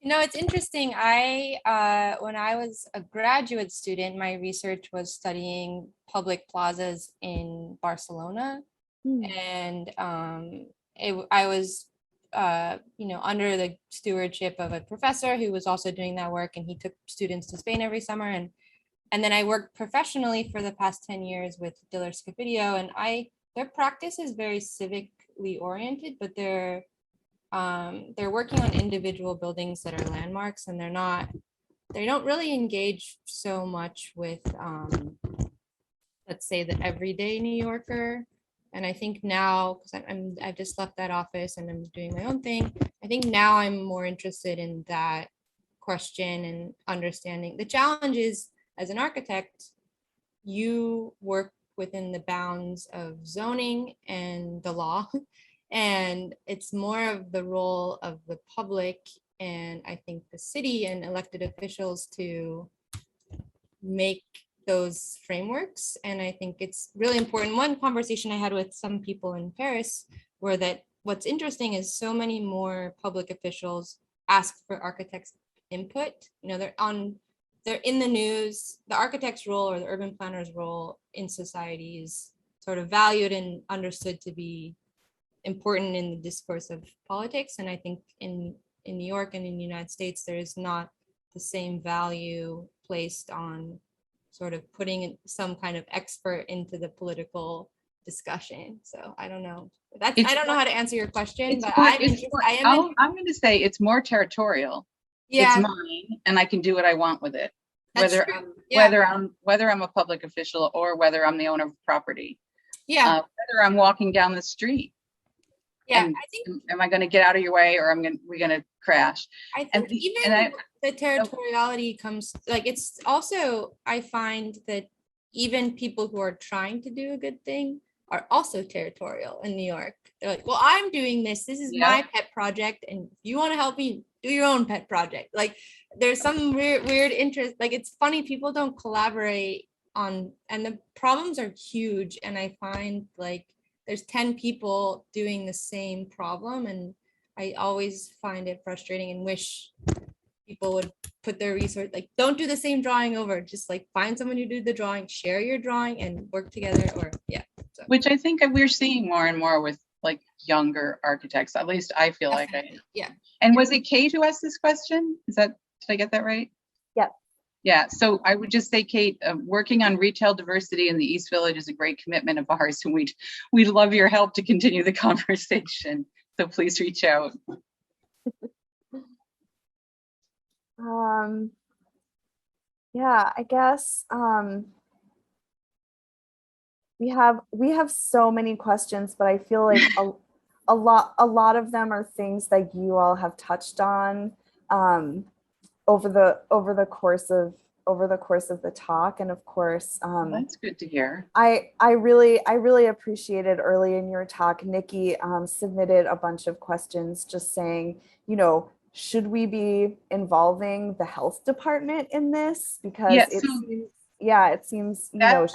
It's interesting. When I was a graduate student, my research was studying public plazas in Barcelona. And I was under the stewardship of a professor who was also doing that work, and he took students to Spain every summer. And And then I worked professionally for the past 10 years with LOSCC Video, and their practice is very civically oriented, but they're working on individual buildings that are landmarks, and they don't really engage so much with let's say the everyday New Yorker. And I think now, because I've just left that office and I'm doing my own thing, I think now I'm more interested in that question and understanding. The challenge is, as an architect, you work within the bounds of zoning and the law, and it's more of the role of the public and I think the city and elected officials to make those frameworks. And I think it's really important. One conversation I had with some people in Paris were that what's interesting is so many more public officials ask for architects' input. You know, they're in the news. The architect's role or the urban planner's role in society is sort of valued and understood to be important in the discourse of politics. And I think in New York and in the United States, there is not the same value placed on sort of putting some kind of expert into the political discussion. So I don't know. I don't know how to answer your question, but I'm going to say it's more territorial. Yeah. It's mine, and I can do what I want with it. That's Whether true. Yeah. whether I'm a public official or whether I'm the owner of property. Yeah. Whether I'm walking down the street. Yeah. And I think. Am I going to get out of your way, or we're going to crash? I think the territoriality comes, like, it's also, I find that even people who are trying to do a good thing are also territorial in New York. They're like, well, I'm doing this. This is my pet project. And if you want to help me, do your own pet project. Like, there's some weird interest. Like, it's funny, people don't collaborate on, and the problems are huge. And I find like there's 10 people doing the same problem. And I always find it frustrating and wish people would put their resource, like, don't do the same drawing over, just like find someone who did the drawing, share your drawing and work together. Or so. Which I think we're seeing more and more with like younger architects. At least I feel like I am. Yeah. And was it Kate who asked this question? Did I get that right? Yeah. Yeah. So I would just say, Kate, working on retail diversity in the East Village is a great commitment of ours, and we'd love your help to continue the conversation. So please reach out. Yeah, I guess we have so many questions, but I feel like a lot of them are things that you all have touched on over the course of the talk. And of course, That's good to hear. I really appreciated early in your talk, Nikki submitted a bunch of questions just saying, you know, should we be involving the health department in this? Because it seems, you know,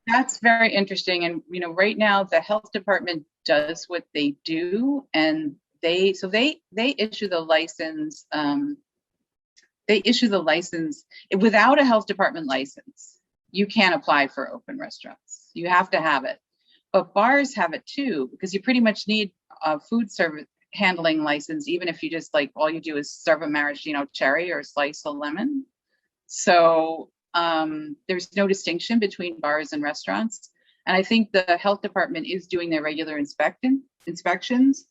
that's very interesting. And, you know, right now the health department does what they do, and they issue the license. They issue the license. Without a health department license, you can't apply for open restaurants. You have to have it. But bars have it too, because you pretty much need a food service handling license, even if you just, like, all you do is serve a maraschino cherry or slice a lemon. So there's no distinction between bars and restaurants. And I think the health department is doing their regular inspections.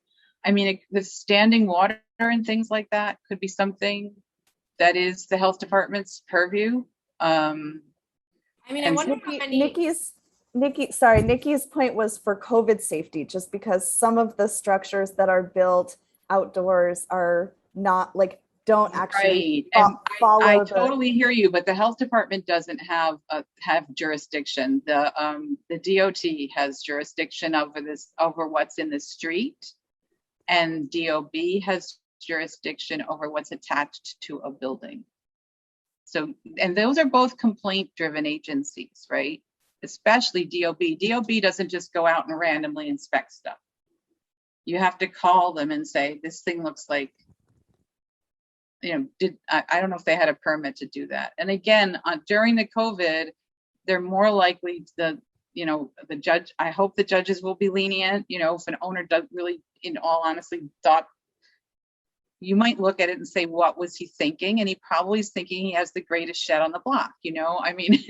I mean, the standing water and things like that could be something that is the health department's purview. I mean, I wonder how many... Nikki's point was for COVID safety, just because some of the structures that are built outdoors are not, like, don't actually follow. I totally hear you, but the health department doesn't have jurisdiction. The DOT has jurisdiction over what's in the street, and DOB has jurisdiction over what's attached to a building. So, and those are both complaint-driven agencies, right? Especially DOB. DOB doesn't just go out and randomly inspect stuff. You have to call them and say, this thing looks like, you know, I don't know if they had a permit to do that. And again, during the COVID, they're more likely the judge, I hope the judges will be lenient, you know, if an owner does really, in all honesty, thought you might look at it and say, what was he thinking? And he probably is thinking he has the greatest shed on the block. I mean,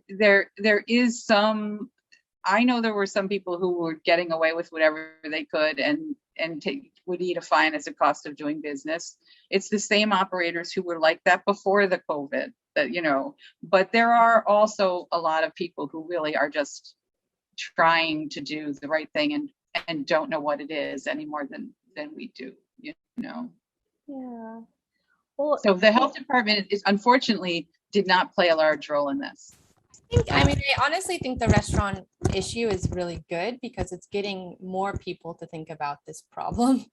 there is some, I know there were some people who were getting away with whatever they could and would eat a fine as a cost of doing business. It's the same operators who were like that before the COVID, but there are also a lot of people who really are just trying to do the right thing and don't know what it is any more than we do, Yeah. Well, So the health department unfortunately did not play a large role in this. I honestly think the restaurant issue is really good because it's getting more people to think about this problem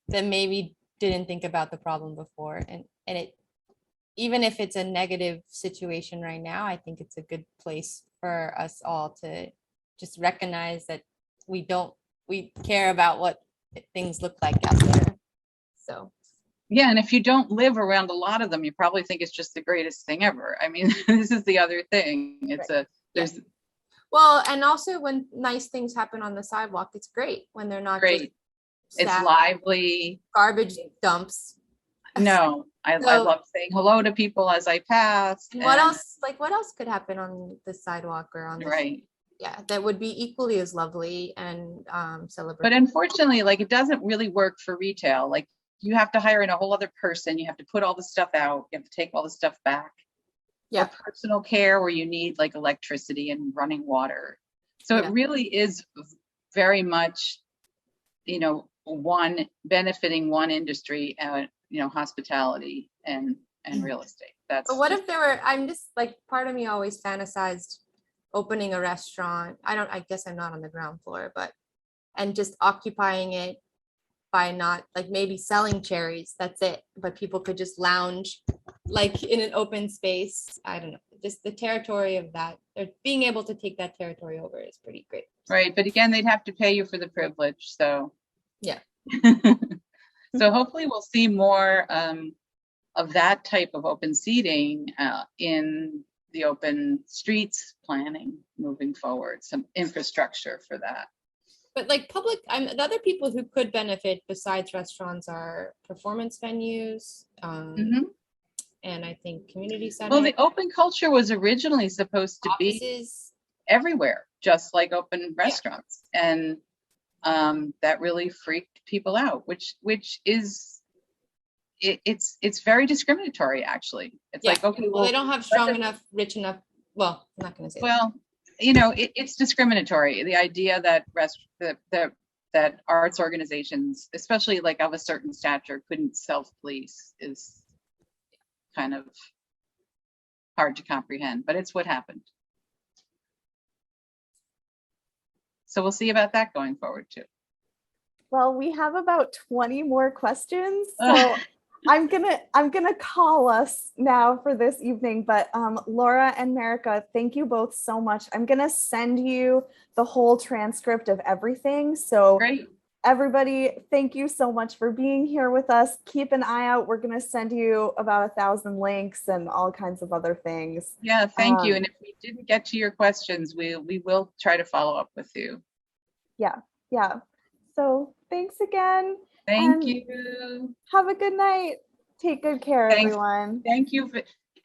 that maybe didn't think about the problem before. And it, even if it's a negative situation right now, I think it's a good place for us all to just recognize that we care about what things look like out there. So. Yeah, and if you don't live around a lot of them, you probably think it's just the greatest thing ever. I mean, this is the other thing. Well, and also when nice things happen on the sidewalk, it's great when they're not great. Just It's lively. Garbage dumps. No, I love saying hello to people as I pass. What else could happen on the sidewalk or on the right? Yeah, that would be equally as lovely and celebratory. But unfortunately, it doesn't really work for retail. You have to hire in a whole other person. You have to put all the stuff out. You have to take all the stuff back. Yeah. Or personal care where you need electricity and running water. So it really is very much, benefiting one industry, hospitality and real estate. But what if there were, I'm just part of me always fantasized opening a restaurant. I guess I'm not on the ground floor, and just occupying it by not maybe selling cherries, that's it, but people could just lounge in an open space. I don't know, just the territory of that, or being able to take that territory over is pretty great. Right, but again, they'd have to pay you for the privilege, so yeah. So hopefully we'll see more of that type of open seating in the open streets planning moving forward, some infrastructure for that. But public, the other people who could benefit besides restaurants are performance venues, and I think community centers. Well, the open culture was originally supposed to offices. be everywhere, just like open restaurants, and that really freaked people out, which is it's very discriminatory, actually. It's okay, well, they don't have strong enough, rich enough. Well, I'm not going to say. Well. It's discriminatory. The idea that that arts organizations, especially of a certain stature, couldn't self-police is kind of hard to comprehend, but it's what happened. So we'll see about that going forward too. Well, we have about 20 more questions, so I'm gonna call us now for this evening, but Laura and Marika, thank you both so much. I'm gonna send you the whole transcript of everything. So great. Everybody, thank you so much for being here with us. Keep an eye out. We're gonna send you about 1,000 links and all kinds of other things. Yeah, thank you. And if we didn't get to your questions, we will try to follow up with you. Yeah. So thanks again. Thank you. Have a good night. Take good care, everyone. Thank you,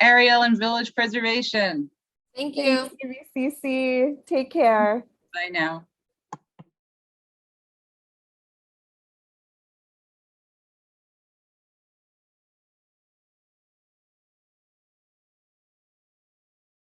Ariel and Village Preservation. Thank you. EVCC. Take care. Bye now.